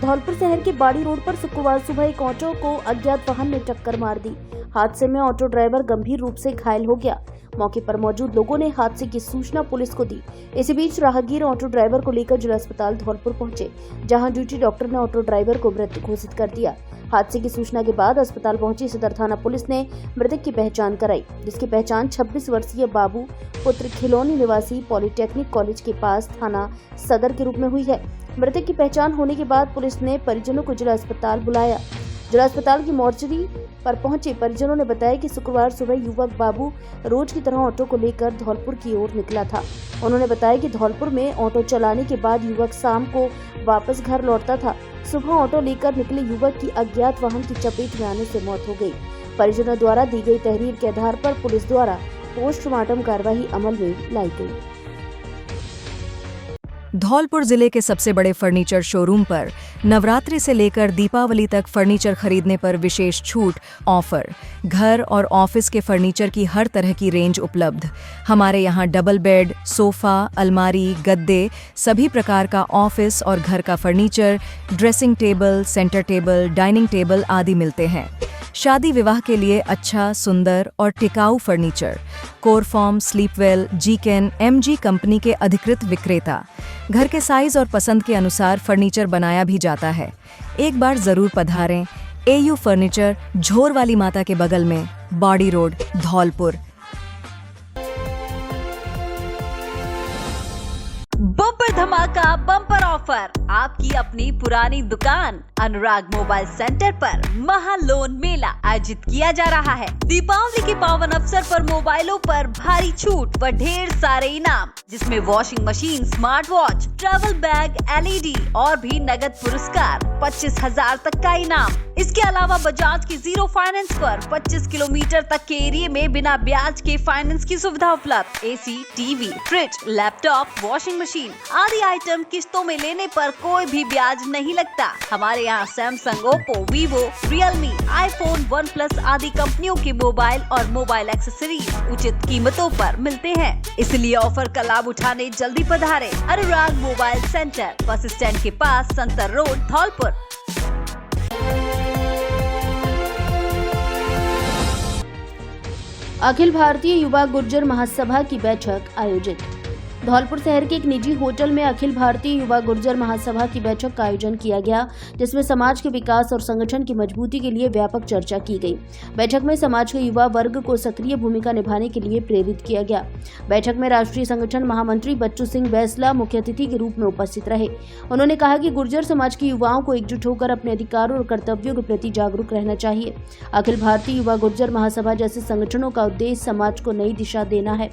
धौलपुर शहर के बाड़ी रोड पर शुक्रवार सुबह एक ऑटो को अज्ञात वाहन ने टक्कर मार दी। हादसे में ऑटो ड्राइवर गंभीर रूप से घायल हो गया। मौके पर मौजूद लोगों ने हादसे की सूचना पुलिस को दी। इसी बीच राहगीर ऑटो ड्राइवर को लेकर जिला अस्पताल धौलपुर पहुंचे, जहां ड्यूटी डॉक्टर ने ऑटो ड्राइवर को मृत घोषित कर दिया। हादसे की सूचना के बाद अस्पताल पहुंची सदर थाना पुलिस ने मृतक की पहचान कराई, जिसकी पहचान 26 वर्षीय बाबू पुत्र खिलौनी निवासी पॉलिटेक्निक कॉलेज के पास थाना सदर के रूप में हुई है। मृतक की पहचान होने के बाद पुलिस ने परिजनों को जिला अस्पताल बुलाया। जिला अस्पताल की मोर्चरी पर पहुंचे परिजनों ने बताया कि शुक्रवार सुबह युवक बाबू रोज की तरह ऑटो को लेकर धौलपुर की ओर निकला था। उन्होंने बताया कि धौलपुर में ऑटो चलाने के बाद युवक शाम को वापस घर लौटता था। सुबह ऑटो लेकर निकले युवक की अज्ञात वाहन की चपेट में आने से मौत हो गई। परिजनों द्वारा दी गई तहरीर के आधार पर पुलिस द्वारा पोस्टमार्टम कार्यवाही अमल में लाई गई। धौलपुर जिले के सबसे बड़े फर्नीचर शोरूम पर नवरात्रि से लेकर दीपावली तक फर्नीचर खरीदने पर विशेष छूट ऑफर। घर और ऑफिस के फर्नीचर की हर तरह की रेंज उपलब्ध। हमारे यहाँ डबल बेड, सोफा, अलमारी, गद्दे, सभी प्रकार का ऑफिस और घर का furniture, dressing table, centre table, dining table आदि मिलते हैं। शादी विवाह के लिए अच्छा, सुंदर और टिकाऊ फर्नीचर। कोरफॉर्म, स्लीपवेल, जीकेन, MG कंपनी के अधिकृत विक्रेता। घर के साइज और पसंद के अनुसार फर्नीचर बनाया भी जाता है। एक बार जरूर पधारें। AU फर्नीचर, झोर वाली माता के बगल में, बाड़ी रोड, धौलपुर। बब्बर धमाका बम्पर ऑफर, आपकी अपनी पुरानी दुकान अनुराग मोबाइल सेंटर पर महा लोन मेला आयोजित किया जा रहा है। दीपावली के पावन अवसर पर मोबाइलों पर भारी छूट व ढेर सारे इनाम, जिसमें washing machine, smart watch, travel bag, LED और भी नगद पुरस्कार 25,000 तक का इनाम। इसके अलावा बजाज की 0 फाइनेंस पर 25 किलोमीटर तक के एरिया में बिना ब्याज के फाइनेंस की सुविधा उपलब्ध। AC, TV, fridge, laptop, washing machine आदि आइटम किस्तों में लेने पर कोई भी ब्याज नहीं लगता। हमारे यहाँ Samsung, Oppo, Vivo, Realme, iPhone, OnePlus आदि कंपनियों के मोबाइल और मोबाइल एक्सेसरीज उचित कीमतों पर मिलते हैं। इसलिए ऑफर का लाभ उठाने जल्दी पधारे। अनुराग मोबाइल सेंटर, बस स्टैंड के पास, संतर रोड, धौलपुर। अखिल भारतीय युवा गुर्जर महासभा की बैठक आयोजित। धौलपुर शहर के एक निजी होटल में अखिल भारतीय युवा गुर्जर महासभा की बैठक का आयोजन किया गया, जिसमें समाज के विकास और संगठन की मजबूती के लिए व्यापक चर्चा की गई। बैठक में समाज के युवा वर्ग को सक्रिय भूमिका निभाने के लिए प्रेरित किया गया। बैठक में राष्ट्रीय संगठन महामंत्री बच्चू सिंह बैसला मुख्य अतिथि के रूप में उपस्थित रहे। उन्होंने कहा कि गुर्जर समाज के युवाओं को एकजुट होकर अपने अधिकारों और कर्तव्यों के प्रति जागरूक रहना चाहिए। अखिल भारतीय युवा गुर्जर महासभा जैसे संगठनों का उद्देश्य समाज को नई दिशा देना है।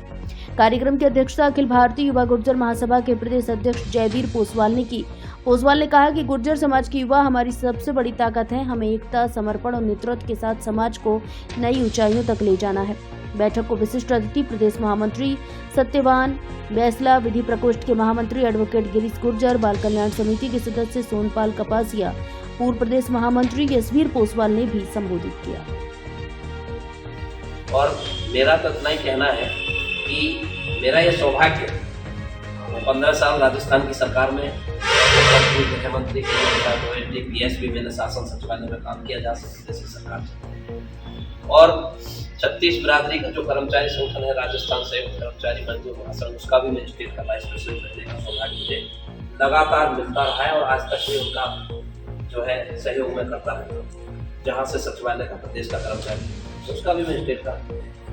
कार्यक्रम की अध्यक्षता अखिल भारतीय युवा गुर्जर महासभा के प्रदेश अध्यक्ष जयवीर पोसवाल ने की। पोसवाल ने कहा कि गुर्जर समाज के युवा हमारी सबसे बड़ी ताकत है। हमें एकता, समर्पण और नेतृत्व के साथ समाज को नई ऊंचाइयों तक ले जाना है। बैठक को विशिष्ट अतिथि प्रदेश महामंत्री सत्यवान बैसला, विधि प्रकोष्ठ के महामंत्री एडवोकेट गिरीश गुर्जर, बाल कल्याण समिति के सदस्य सोनपाल कपासिया, पूर्व प्रदेश महामंत्री यशवीर पोसवाल ने भी संबोधित किया। और मेरा तो इतना ही कहना है कि मेरा ये सौभाग्य 15 साल राजस्थान की सरकार में गृह मंत्री के DPS भी मैंने शासन सचिवालय में काम किया जा सकती जैसी सरकार से, और 36 बिरादरी का जो कर्मचारी संगठन है राजस्थान संयुक्त कर्मचारी मजदूर महासंघ, उसका भी मैं स्टेट का वाइस प्रेसिडेंट रहने का सौभाग्य मुझे लगातार मिलता रहा है और आज तक भी उनका जो है सहयोग में करता रहता हूँ। जहाँ से सचिवालय का प्रदेश का कर्मचारी, उसका भी मैं स्टेट का,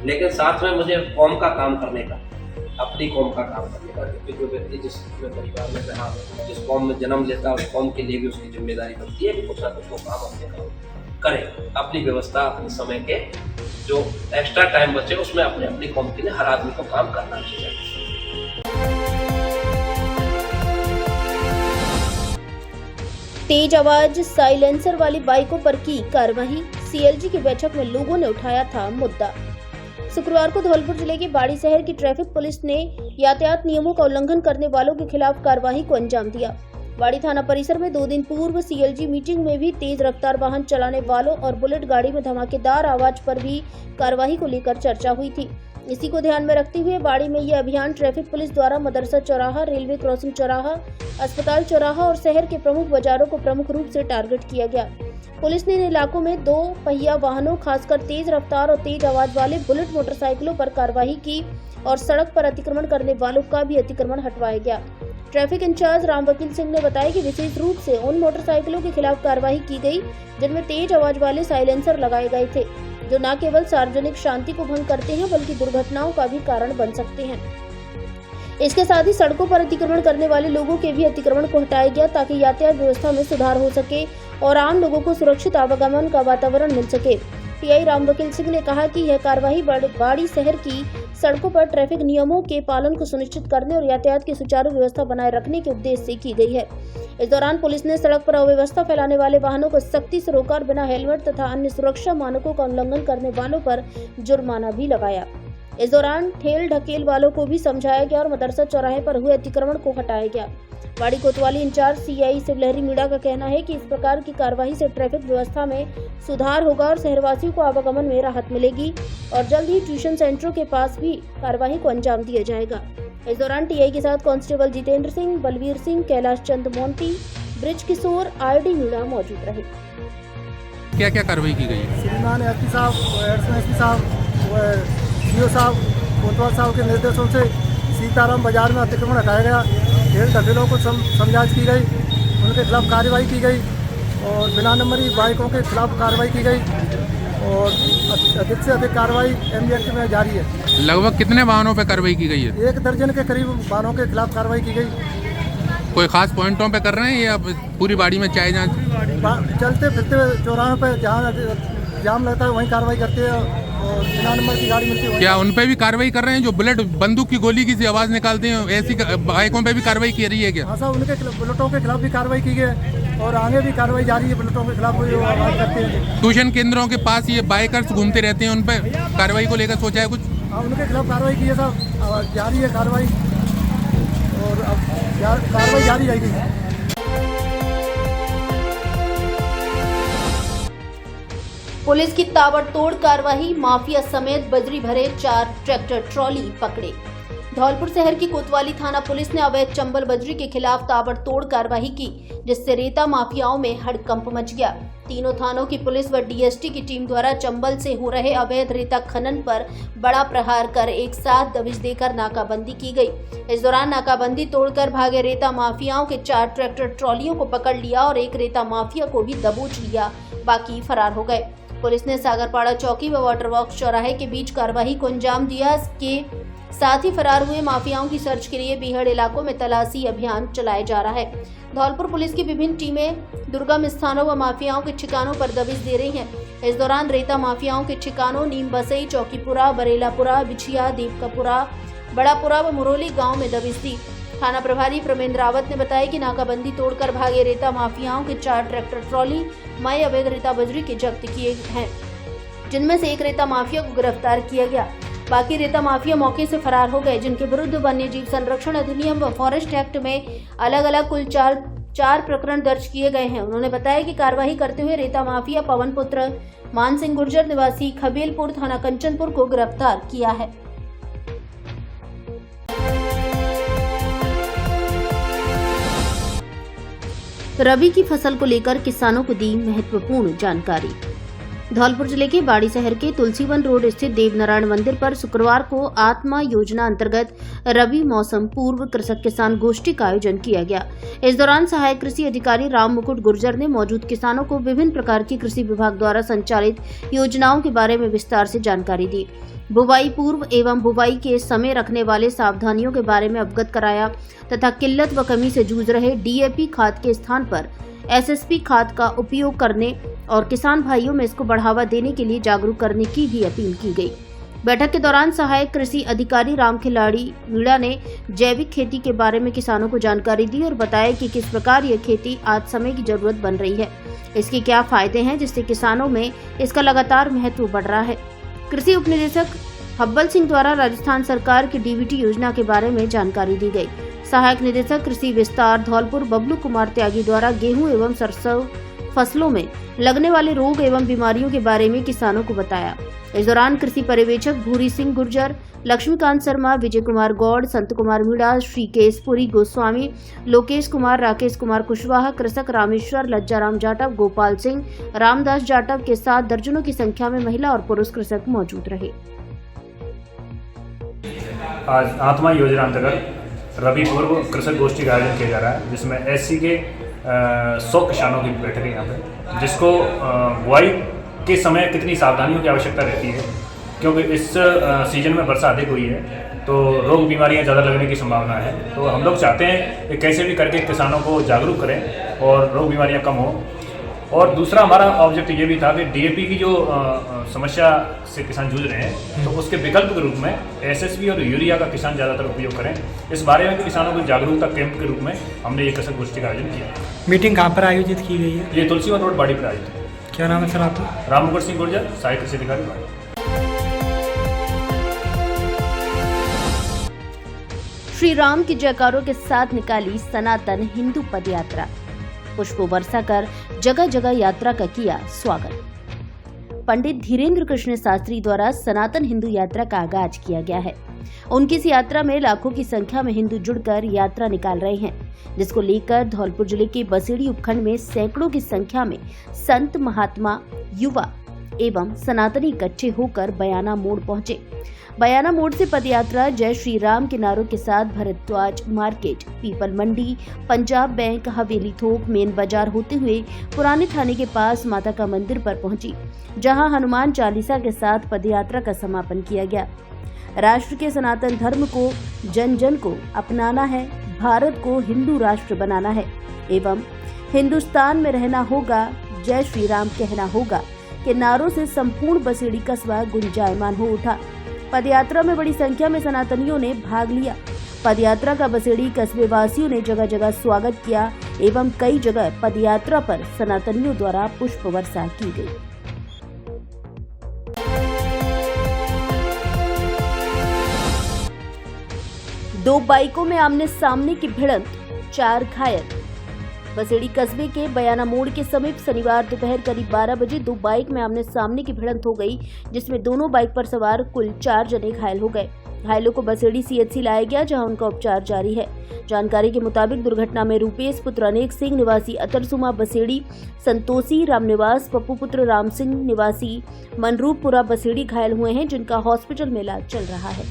लेकिन साथ में मुझे कौम का काम करने का, अपनी कौम का काम करने का, क्योंकि जो व्यक्ति जिस परिवार में रहा, जिस कौम में जन्म लेता है, उस कौम के लिए भी उसकी जिम्मेदारी बनती है कि कुछ ना कुछ वो काम अपने काम करे, अपनी व्यवस्था, अपने समय के जो एक्स्ट्रा टाइम बचे उसमें अपनी कौम के लिए हर आदमी को काम करना चाहिए। तेज आवाज साइलेंसर वाली बाइकों पर की कार्रवाई, CLG की बैठक में लोगों ने उठाया था मुद्दा। शुक्रवार को धौलपुर जिले के बाड़ी शहर की ट्रैफिक पुलिस ने यातायात नियमों का उल्लंघन करने वालों के खिलाफ कार्रवाई को अंजाम दिया। बाड़ी थाना परिसर में 2 दिन पूर्व CLG मीटिंग में भी तेज रफ्तार वाहन चलाने वालों और बुलेट गाड़ी में धमाकेदार आवाज पर भी कार्रवाई को लेकर चर्चा हुई थी। इसी को ध्यान में रखते हुए बाड़ी में यह अभियान ट्रैफिक पुलिस द्वारा मदरसा चौराहा, रेलवे क्रॉसिंग चौराहा, अस्पताल चौराहा और शहर के प्रमुख बाजारों को प्रमुख रूप से टारगेट किया गया। पुलिस ने इन इलाकों में 2 पहिया वाहनों, खासकर तेज रफ्तार और तेज आवाज वाले बुलेट मोटरसाइकिलों पर कार्रवाई की और सड़क पर अतिक्रमण करने वालों का भी अतिक्रमण हटवाया गया। ट्रैफिक इंचार्ज राम वकील सिंह ने बताया कि विशेष रूप से उन मोटरसाइकिलों के खिलाफ कार्रवाई की गई जिनमें तेज आवाज वाले साइलेंसर लगाए गए थे, जो न केवल सार्वजनिक शांति को भंग करते हैं बल्कि दुर्घटनाओं का भी कारण बन सकते हैं। इसके साथ ही सड़कों पर अतिक्रमण करने वाले लोगों के भी अतिक्रमण को हटाया गया ताकि यातायात व्यवस्था में सुधार हो सके और आम लोगों को सुरक्षित आवागमन का वातावरण मिल सके। TI राम वकील सिंह ने कहा कि यह कार्रवाई बाड़ी शहर की सड़कों पर ट्रैफिक नियमों के पालन को सुनिश्चित करने और यातायात की सुचारू व्यवस्था बनाए रखने के उद्देश्य से की गई है। इस दौरान पुलिस ने सड़क पर अव्यवस्था फैलाने वाले वाहनों को सख्ती से रोका और बिना हेलमेट तथा अन्य सुरक्षा मानकों का उल्लंघन करने वालों पर जुर्माना भी लगाया। इस दौरान ठेल ढकेल वालों को भी समझाया गया और मदरसा चौराहे पर हुए अतिक्रमण को हटाया गया। बाड़ी कोतवाली इंचार्ज CI शिवलहरी मीणा का कहना है कि इस प्रकार की कार्रवाई से ट्रैफिक व्यवस्था में सुधार होगा और शहरवासियों को आवागमन में राहत मिलेगी और जल्द ही ट्यूशन सेंटरों के पास भी कार्रवाई को अंजाम दिया जाएगा। इस दौरान TI के साथ constable Jitendra Singh, Balvir Singh, Kailash Chand Monty, bridge किशोर, RD मीणा मौजूद रहे। क्या क्या कार्रवाई की गई है? श्रीमान SP साहब, SP साहब, CO साहब, कोतवाल साहब के निर्देशों से सीताराम बाजार में अतिक्रमण हटाया गया। खेल ढकेलों को समझाइश की गई, उनके खिलाफ कार्रवाई की गई और बिना नंबरी बाइकों के खिलाफ कार्रवाई की गई और अधिक से अधिक कार्रवाई MB एक्ट में जारी है। लगभग कितने वाहनों पर कार्रवाई की गई है? 1 दर्जन के करीब वाहनों के खिलाफ कार्रवाई की गई। कोई खास पॉइंटों पे कर रहे हैं या पूरी बाड़ी में चाय जांच? चलते फिरते चौराहों पे जहाँ जाम लगता है वहीं कार्रवाई करते हैं और बिना नंबर की गाड़ी मिलती है। क्या उन पे भी कार्रवाई कर रहे हैं जो बुलेट बंदूक की गोली की सी आवाज़ निकालते हैं? ऐसी बाइकों पे भी कार्रवाई की रही है क्या? हाँ साहब, उनके बुलेटों के खिलाफ भी कार्रवाई की गई और आगे भी कार्रवाई जारी है। बुलेटों के खिलाफ कोई आवाज़ करते हैं। ट्यूशन केंद्रों के पास ये बाइकर्स घूमते रहते हैं, उन पे कार्रवाई को लेकर सोचा है कुछ? हाँ, उनके खिलाफ कार्रवाई की है साहब, जारी है कार्रवाई और अब कार्रवाई जारी रहेगी। पुलिस की ताबड़तोड़ कार्रवाई, माफिया समेत बजरी भरे 4 ट्रैक्टर ट्रॉली पकड़े। धौलपुर शहर की कोतवाली थाना पुलिस ने अवैध चंबल बजरी के खिलाफ ताबड़तोड़ कार्रवाई की, जिससे रेता माफियाओं में हड़कंप मच गया। तीनों थानों की पुलिस व डीएसटी की टीम द्वारा चंबल से हो रहे अवैध रेता खनन पर बड़ा प्रहार कर एक साथ दबिश देकर नाकाबंदी की गई। इस दौरान नाकाबंदी तोड़कर भागे रेता माफियाओं के 4 ट्रैक्टर ट्रॉलियों को पकड़ लिया और एक रेता माफिया को भी दबोच लिया, बाकी फरार हो गए। पुलिस ने सागरपाड़ा चौकी व वाटर वर्क्स चौराहे के बीच कार्रवाई को अंजाम दिया। इसके साथ ही फरार हुए माफियाओं की सर्च के लिए बीहड़ इलाकों में तलाशी अभियान चलाया जा रहा है। धौलपुर पुलिस की विभिन्न टीमें दुर्गम स्थानों व माफियाओं के ठिकानों पर दबिश दे रही हैं। इस दौरान रेता माफियाओं के ठिकानों नीम बसई, चौकीपुरा, बरेलापुरा, बिछिया, दीपकापुरा, बड़ापुरा व मुरोली गाँव में दबिश दी। थाना प्रभारी प्रमेंद्र रावत ने बताया कि नाकाबंदी तोड़कर भागे रेता माफियाओं के 4 ट्रैक्टर ट्रॉली मई अवैध रेता बजरी के जब्त किए हैं, जिनमें से एक रेता माफिया को गिरफ्तार किया गया। बाकी रेता माफिया मौके से फरार हो गए, जिनके विरुद्ध वन्य जीव संरक्षण अधिनियम व फॉरेस्ट एक्ट में अलग अलग कुल 4 प्रकरण दर्ज किए गए हैं। उन्होंने बताया कि कार्रवाई करते हुए रेता माफिया पवन पुत्र मान सिंह गुर्जर निवासी खबेलपुर थाना कंचनपुर को गिरफ्तार किया है। रबी की फसल को लेकर किसानों को दी महत्वपूर्ण जानकारी। धौलपुर जिले के बाड़ी शहर के तुलसीवन रोड स्थित देवनारायण मंदिर पर शुक्रवार को आत्मा योजना अंतर्गत रबी मौसम पूर्व कृषक किसान गोष्ठी का आयोजन किया गया। इस दौरान सहायक कृषि अधिकारी राम मुकुट गुर्जर ने मौजूद किसानों को विभिन्न प्रकार की कृषि विभाग द्वारा संचालित योजनाओं के बारे में विस्तार से जानकारी दी। बुवाई पूर्व एवं बुवाई के समय रखने वाले सावधानियों के बारे में अवगत कराया तथा किल्लत व कमी से जूझ रहे डीएपी खाद के स्थान पर एसएसपी खाद का उपयोग करने और किसान भाइयों में इसको बढ़ावा देने के लिए जागरूक करने की भी अपील की गई। बैठक के दौरान सहायक कृषि अधिकारी राम खिलाड़ी मीणा ने जैविक खेती के बारे में किसानों को जानकारी दी और बताया कि किस प्रकार यह खेती आज समय की जरूरत बन रही है, इसके क्या फायदे हैं, जिससे किसानों में इसका लगातार महत्व बढ़ रहा है। कृषि उपनिदेशक हब्बल सिंह द्वारा राजस्थान सरकार की डीबीटी योजना के बारे में जानकारी दी गई। सहायक निदेशक कृषि विस्तार धौलपुर बबलू कुमार त्यागी द्वारा गेहूं एवं सरसों फसलों में लगने वाले रोग एवं बीमारियों के बारे में किसानों को बताया। इस दौरान कृषि पर्यवेक्षक भूरी सिंह गुर्जर, लक्ष्मीकांत शर्मा, विजय कुमार गौड़, संत कुमार मीणा, श्री केशपुरी गोस्वामी, लोकेश कुमार, राकेश कुमार कुशवाहा, कृषक रामेश्वर, लज्जाराम जाटव, गोपाल सिंह, रामदास जाटव के साथ दर्जनों की संख्या में महिला और पुरुष कृषक मौजूद रहे। आज आत्मा योजना अंतर्गत रबी पूर्व कृषक गोष्ठी का आयोजन किया जा रहा है, जिसमें एससी के 100 किसानों की बैठक है यहाँ पे, जिसको बुआई के समय कितनी सावधानियों की आवश्यकता रहती है, क्योंकि इस सीजन में वर्षा अधिक हुई है तो रोग बीमारियाँ ज़्यादा लगने की संभावना है। तो हम लोग चाहते हैं कि कैसे भी करके किसानों को जागरूक करें और रोग बीमारियाँ कम हो। और दूसरा हमारा ऑब्जेक्टिव ये भी था कि डीएपी की जो समस्या से किसान जूझ रहे हैं, तो उसके विकल्प के रूप में एसएसपी और यूरिया का किसान ज़्यादातर उपयोग करें। इस बारे में भी किसानों को जागरूकता कैंप के रूप में हमने ये कृषक गोष्ठी का आयोजन किया। मीटिंग कहाँ पर आयोजित की गई है? ये तुलसीवन रोड बाड़ी पर आयोजित है। क्या नाम है सर आपका? राम मुकुट सिंह गुर्जर, सहायक कृषि अधिकारी बाड़ी। श्री राम की जयकारों के साथ निकाली सनातन हिंदू पद यात्रा। पुष्पों वर्षा कर जगह जगह यात्रा का किया स्वागत। पंडित धीरेन्द्र कृष्ण शास्त्री द्वारा सनातन हिंदू यात्रा का आगाज किया गया है। उनकी इस यात्रा में लाखों की संख्या में हिंदू जुड़कर यात्रा निकाल रहे हैं, जिसको लेकर धौलपुर जिले के बसेड़ी उपखंड में सैकड़ों की संख्या में संत, महात्मा, युवा एवं सनातनी इकट्ठे होकर बयाना मोड़ पहुंचे। बयाना मोड़ से पदयात्रा जय श्री राम के नारों के साथ भरद्वाज मार्केट, पीपल मंडी, पंजाब बैंक, हवेली थोक, मेन बाजार होते हुए पुराने थाने के पास माता का मंदिर पर पहुंची, जहां हनुमान चालीसा के साथ पदयात्रा का समापन किया गया। राष्ट्र के सनातन धर्म को जन जन को अपनाना है, भारत को हिंदू राष्ट्र बनाना है एवं हिंदुस्तान में रहना होगा, जय श्री राम कहना होगा के नारों से संपूर्ण बसेड़ी कस्बा गुंजायमान हो उठा। पदयात्रा में बड़ी संख्या में सनातनियों ने भाग लिया। पदयात्रा का बसेड़ी कस्बे वासियों ने जगह जगह स्वागत किया एवं कई जगह पदयात्रा पर सनातनियों द्वारा पुष्प वर्षा की गई। दो बाइकों में आमने सामने की भिड़ंत, 4 घायल। बसेड़ी कस्बे के बयाना मोड़ के समीप शनिवार दोपहर करीब 12 बजे दो बाइक में आमने सामने की भिड़ंत हो गई, जिसमें दोनों बाइक पर सवार कुल 4 जने घायल हो गए। घायलों को बसेड़ी सीएचसी लाया गया, जहां उनका उपचार जारी है। जानकारी के मुताबिक दुर्घटना में रूपेश पुत्र अनेक सिंह निवासी अतरसुमा बसेड़ी, संतोषी रामनिवास पप्पू पुत्र राम सिंह निवासी मनरूपपुरा बसेड़ी घायल हुए हैं, जिनका हॉस्पिटल में इलाज चल रहा है।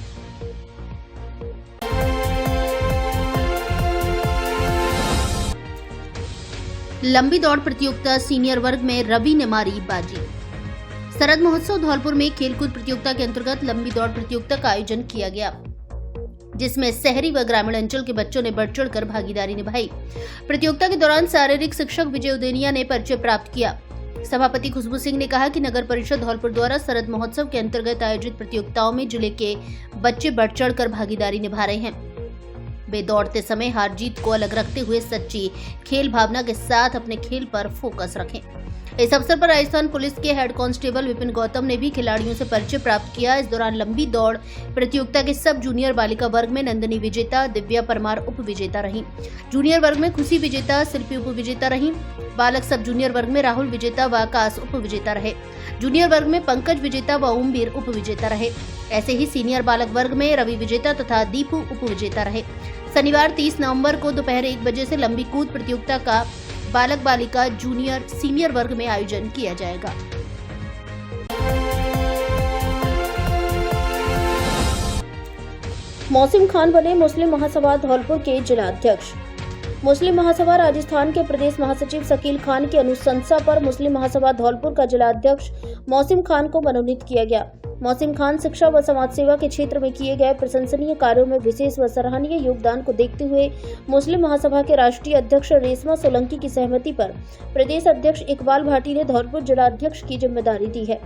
लंबी दौड़ प्रतियोगिता सीनियर वर्ग में रवि ने मारी बाजी। शरद महोत्सव धौलपुर में खेलकूद प्रतियोगिता के अंतर्गत लंबी दौड़ प्रतियोगिता का आयोजन किया गया, जिसमें शहरी व ग्रामीण अंचल के बच्चों ने बढ़ चढ़कर भागीदारी निभाई। प्रतियोगिता के दौरान शारीरिक शिक्षक विजय उदेनिया ने परिचय प्राप्त किया। सभापति खुशबू सिंह ने कहा कि नगर परिषद धौलपुर द्वारा शरद महोत्सव के अंतर्गत आयोजित प्रतियोगिताओं में जिले के बच्चे बढ़ चढ़कर भागीदारी निभा रहे हैं। वे दौड़ते समय हार जीत को अलग रखते हुए सच्ची खेल भावना के साथ अपने खेल पर फोकस रखें। इस अवसर पर राजस्थान पुलिस के हेड कांस्टेबल विपिन गौतम ने भी खिलाड़ियों से परिचय प्राप्त किया। इस दौरान लंबी दौड़ प्रतियोगिता के सब जूनियर बालिका वर्ग में नंदिनी विजेता, दिव्या परमार उप विजेता रही। जूनियर वर्ग में खुशी विजेता, शिल्पी उप विजेता रही। बालक सब जूनियर वर्ग में राहुल विजेता व आकाश उप विजेता रहे। जूनियर वर्ग में पंकज विजेता व ओमवीर उप विजेता रहे। ऐसे ही सीनियर बालक वर्ग में रवि विजेता तथा दीपू उप विजेता रहे। शनिवार 30 नवंबर को दोपहर 1 बजे से लंबी कूद प्रतियोगिता का बालक बालिका जूनियर सीनियर वर्ग में आयोजन किया जाएगा। मौसिम खान बने मुस्लिम महासभा धौलपुर के जिला अध्यक्ष। मुस्लिम महासभा राजस्थान के प्रदेश महासचिव शकील खान की अनुशंसा पर मुस्लिम महासभा धौलपुर का जिला अध्यक्ष मौसिम खान को मनोनीत किया गया। मौसिम खान शिक्षा व समाज सेवा के क्षेत्र में किए गए प्रशंसनीय कार्यों में विशेष व सराहनीय योगदान को देखते हुए मुस्लिम महासभा के राष्ट्रीय अध्यक्ष रेशमा सोलंकी की सहमति पर प्रदेश अध्यक्ष इकबाल भाटी ने धौलपुर जिला अध्यक्ष की जिम्मेदारी दी है।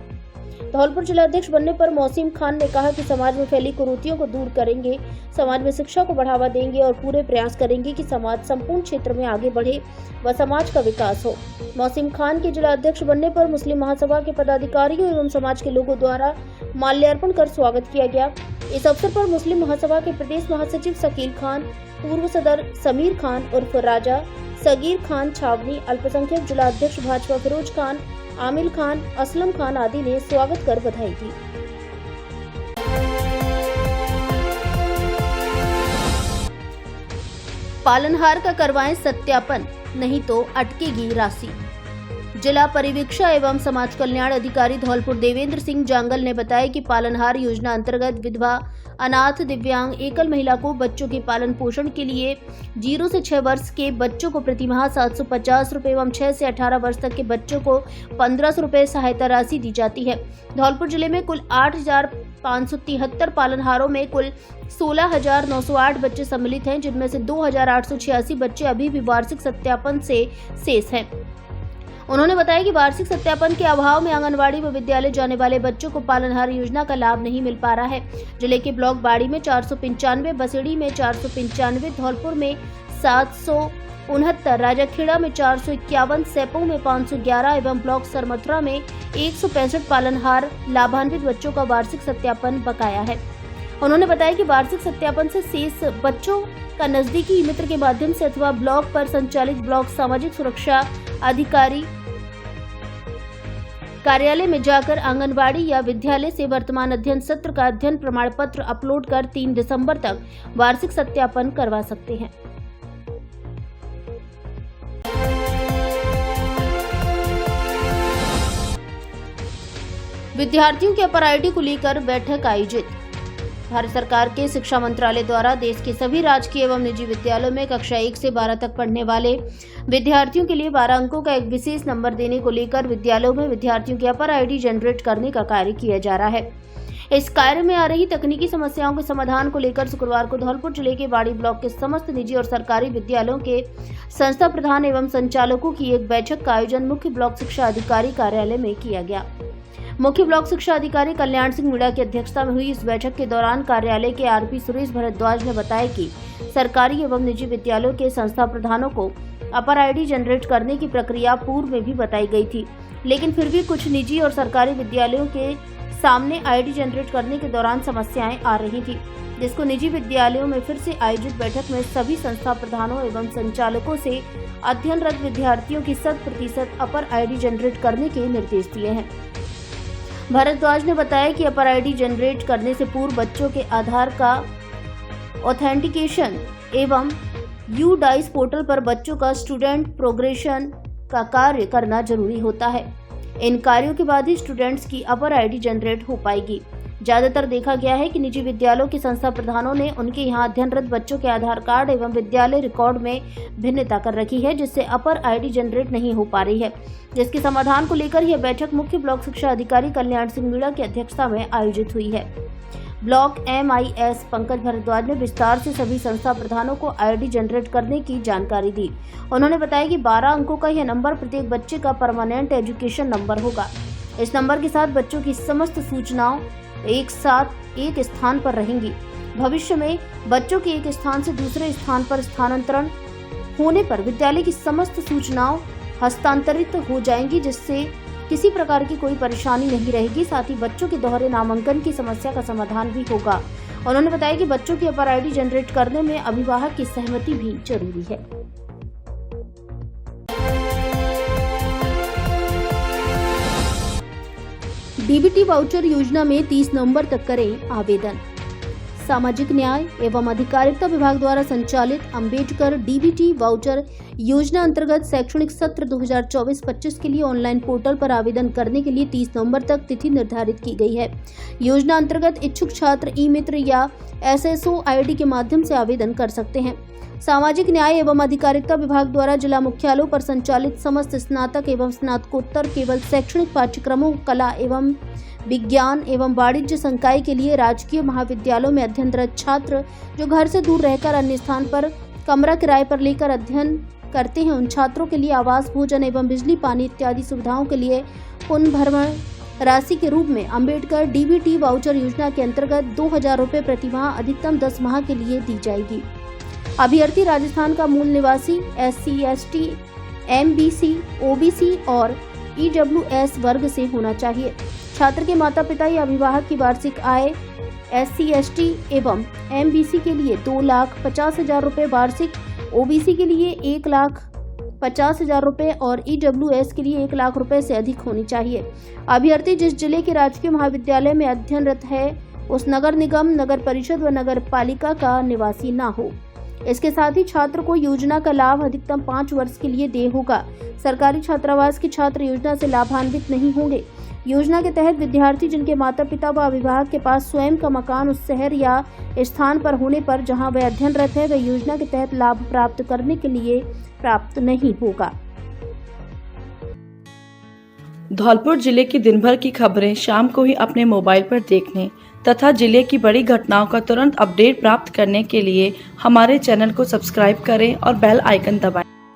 धौलपुर जिलाध्यक्ष बनने पर मौसिम खान ने कहा कि समाज में फैली कुरीतियों को दूर करेंगे, समाज में शिक्षा को बढ़ावा देंगे और पूरे प्रयास करेंगे कि समाज संपूर्ण क्षेत्र में आगे बढ़े व समाज का विकास हो। मौसिम खान के जिलाध्यक्ष बनने पर मुस्लिम महासभा के पदाधिकारियों एवं समाज के लोगों द्वारा माल्यार्पण कर स्वागत किया गया। इस अवसर पर मुस्लिम महासभा के प्रदेश महासचिव शकील खान, पूर्व सदर समीर खान उर्फ राजा, सगीर खान छावनी, अल्पसंख्यक जिला अध्यक्ष भाजपा फिरोज खान, आमिल खान, असलम खान आदि ने स्वागत कर बधाई दी। पालनहार का करवाएं सत्यापन, नहीं तो अटकेगी राशि। जिला परिवीक्षा एवं समाज कल्याण अधिकारी धौलपुर देवेंद्र सिंह जांगल ने बताया कि पालनहार योजना अंतर्गत विधवा, अनाथ, दिव्यांग, एकल महिला को बच्चों के पालन पोषण के लिए 0 से 6 वर्ष के बच्चों को प्रतिमाह 750 रुपए एवं 6 से 18 वर्ष तक के बच्चों को 1500 रुपए सहायता राशि दी जाती है। धौलपुर जिले में कुल 8,573 पालनहारों में कुल 16,908 बच्चे सम्मिलित हैं, जिनमें से 2,886 बच्चे अभी भी वार्षिक सत्यापन से शेष हैं। उन्होंने बताया कि वार्षिक सत्यापन के अभाव में आंगनवाड़ी व विद्यालय जाने वाले बच्चों को पालनहार योजना का लाभ नहीं मिल पा रहा है। जिले के ब्लॉक बाड़ी में 495, बसेड़ी में 495, धौलपुर में 769, राजाखेड़ा में 451, सैपो में 511 एवं ब्लॉक सरमथुरा में 165 पालनहार लाभान्वित बच्चों का वार्षिक सत्यापन बकाया है। उन्होंने बताया कि वार्षिक सत्यापन से शेष बच्चों का नजदीकी मित्र के माध्यम से अथवा ब्लॉक पर संचालित ब्लॉक सामाजिक सुरक्षा अधिकारी कार्यालय में जाकर आंगनवाड़ी या विद्यालय से वर्तमान अध्ययन सत्र का अध्ययन प्रमाण पत्र अपलोड कर 3 दिसंबर तक वार्षिक सत्यापन करवा सकते हैं। विद्यार्थियों के अपर आईडी को लेकर बैठक आयोजित। भारत सरकार के शिक्षा मंत्रालय द्वारा देश के सभी राजकीय एवं निजी विद्यालयों में कक्षा 1 से 12 तक पढ़ने वाले विद्यार्थियों के लिए 12 अंकों का एक विशेष नंबर देने को लेकर विद्यालयों में विद्यार्थियों की अपर आईडी जनरेट करने का कार्य किया जा रहा है। इस कार्य में आ रही तकनीकी समस्याओं के समाधान को लेकर शुक्रवार को धौलपुर जिले के बाड़ी ब्लॉक के समस्त निजी और सरकारी विद्यालयों के संस्था प्रधान एवं संचालकों की एक बैठक का आयोजन मुख्य ब्लॉक शिक्षा अधिकारी कार्यालय में किया गया। मुख्य ब्लॉक शिक्षा अधिकारी कल्याण सिंह मीणा की अध्यक्षता में हुई इस बैठक के दौरान कार्यालय के आरपी सुरेश भारद्वाज ने बताया कि सरकारी एवं निजी विद्यालयों के संस्था प्रधानों को अपर आईडी जनरेट करने की प्रक्रिया पूर्व में भी बताई गई थी, लेकिन फिर भी कुछ निजी और सरकारी विद्यालयों के सामने आईडी जनरेट करने के दौरान समस्याएं आ रही थी, जिसको निजी विद्यालयों में फिर से आयोजित बैठक में सभी संस्था प्रधानों एवं संचालकों से अध्ययनरत विद्यार्थियों की 100% अपर आईडी जनरेट करने के निर्देश दिए हैं। भारद्वाज ने बताया कि अपर आईडी जनरेट करने से पूर्व बच्चों के आधार का ऑथेंटिकेशन एवं UDICE पोर्टल पर बच्चों का स्टूडेंट प्रोग्रेशन का कार्य करना जरूरी होता है। इन कार्यों के बाद ही स्टूडेंट्स की अपर आईडी जनरेट हो पाएगी। ज्यादातर देखा गया है कि निजी विद्यालयों के संस्था प्रधानों ने उनके यहाँ अध्ययनरत बच्चों के आधार कार्ड एवं विद्यालय रिकॉर्ड में भिन्नता कर रखी है, जिससे अपर आईडी जनरेट नहीं हो पा रही है, जिसके समाधान को लेकर यह बैठक मुख्य ब्लॉक शिक्षा अधिकारी कल्याण सिंह मीणा की अध्यक्षता में आयोजित हुई है। ब्लॉक MIS पंकज भारद्वाज ने विस्तार से सभी संस्था प्रधानों को आईडी जनरेट करने की जानकारी दी। उन्होंने बताया कि 12 अंकों का यह नंबर प्रत्येक बच्चे का परमानेंट एजुकेशन नंबर होगा। इस नंबर के साथ बच्चों की समस्त सूचनाओं एक साथ एक स्थान पर रहेंगी। भविष्य में बच्चों के एक स्थान से दूसरे स्थान पर स्थानांतरण होने पर विद्यालय की समस्त सूचनाओं हस्तांतरित हो जाएंगी, जिससे किसी प्रकार की कोई परेशानी नहीं रहेगी। साथ ही बच्चों के दोहरे नामांकन की समस्या का समाधान भी होगा। उन्होंने बताया कि बच्चों की अपर आईडी जनरेट करने में अभिभावक की सहमति भी जरूरी है। डीबीटी वाउचर योजना में 30 नवंबर तक करें आवेदन। सामाजिक न्याय एवं अधिकारिता विभाग द्वारा संचालित अंबेडकर डीबीटी वाउचर योजना अंतर्गत शैक्षणिक सत्र 2024-25 के लिए ऑनलाइन पोर्टल पर आवेदन करने के लिए 30 नवंबर तक तिथि निर्धारित की गई है। योजना अंतर्गत इच्छुक छात्र ई-मित्र या SSO ID के माध्यम से आवेदन कर सकते हैं। सामाजिक न्याय एवं अधिकारिता विभाग द्वारा जिला मुख्यालयों पर संचालित समस्त स्नातक एवं स्नातकोत्तर केवल शैक्षणिक पाठ्यक्रमों, कला एवं विज्ञान एवं वाणिज्य संकाय के लिए राजकीय महाविद्यालयों में अध्ययनरत छात्र जो घर से दूर रहकर अन्य स्थान पर कमरा किराए पर लेकर अध्ययन करते हैं, उन छात्रों के लिए आवास, भोजन एवं बिजली, पानी इत्यादि सुविधाओं के लिए पुनर्भरण राशि के रूप में अंबेडकर डीबीटी वाउचर योजना के अंतर्गत 2000 रुपये प्रति माह अधिकतम 10 माह के लिए दी जाएगी। अभ्यर्थी राजस्थान का मूल निवासी, SC, ST, MBC, OBC और EWS वर्ग से होना चाहिए। छात्र के माता पिता या अभिभावक की वार्षिक आय SC, ST एवं MBC के लिए 2,50,000 रुपये वार्षिक, OBC के लिए 1,50,000 रुपये और EWS के लिए 1 लाख रुपये से अधिक होनी चाहिए। अभ्यर्थी जिस जिले के राजकीय महाविद्यालय में अध्ययनरत है उस नगर निगम, नगर परिषद व नगर पालिका का निवासी न हो। इसके साथ ही छात्र को योजना का लाभ अधिकतम 5 वर्ष के लिए देय होगा। सरकारी छात्रावास के छात्र योजना से लाभान्वित नहीं होंगे। योजना के तहत विद्यार्थी जिनके माता पिता व अभिभावक के पास स्वयं का मकान उस शहर या स्थान पर होने पर जहां वह अध्ययनरत है, वह योजना के तहत लाभ प्राप्त करने के लिए प्राप्त नहीं होगा। धौलपुर जिले की दिन भर की खबरें शाम को ही अपने मोबाइल पर देखने तथा जिले की बड़ी घटनाओं का तुरंत अपडेट प्राप्त करने के लिए हमारे चैनल को सब्सक्राइब करें और बेल आइकन दबाएं।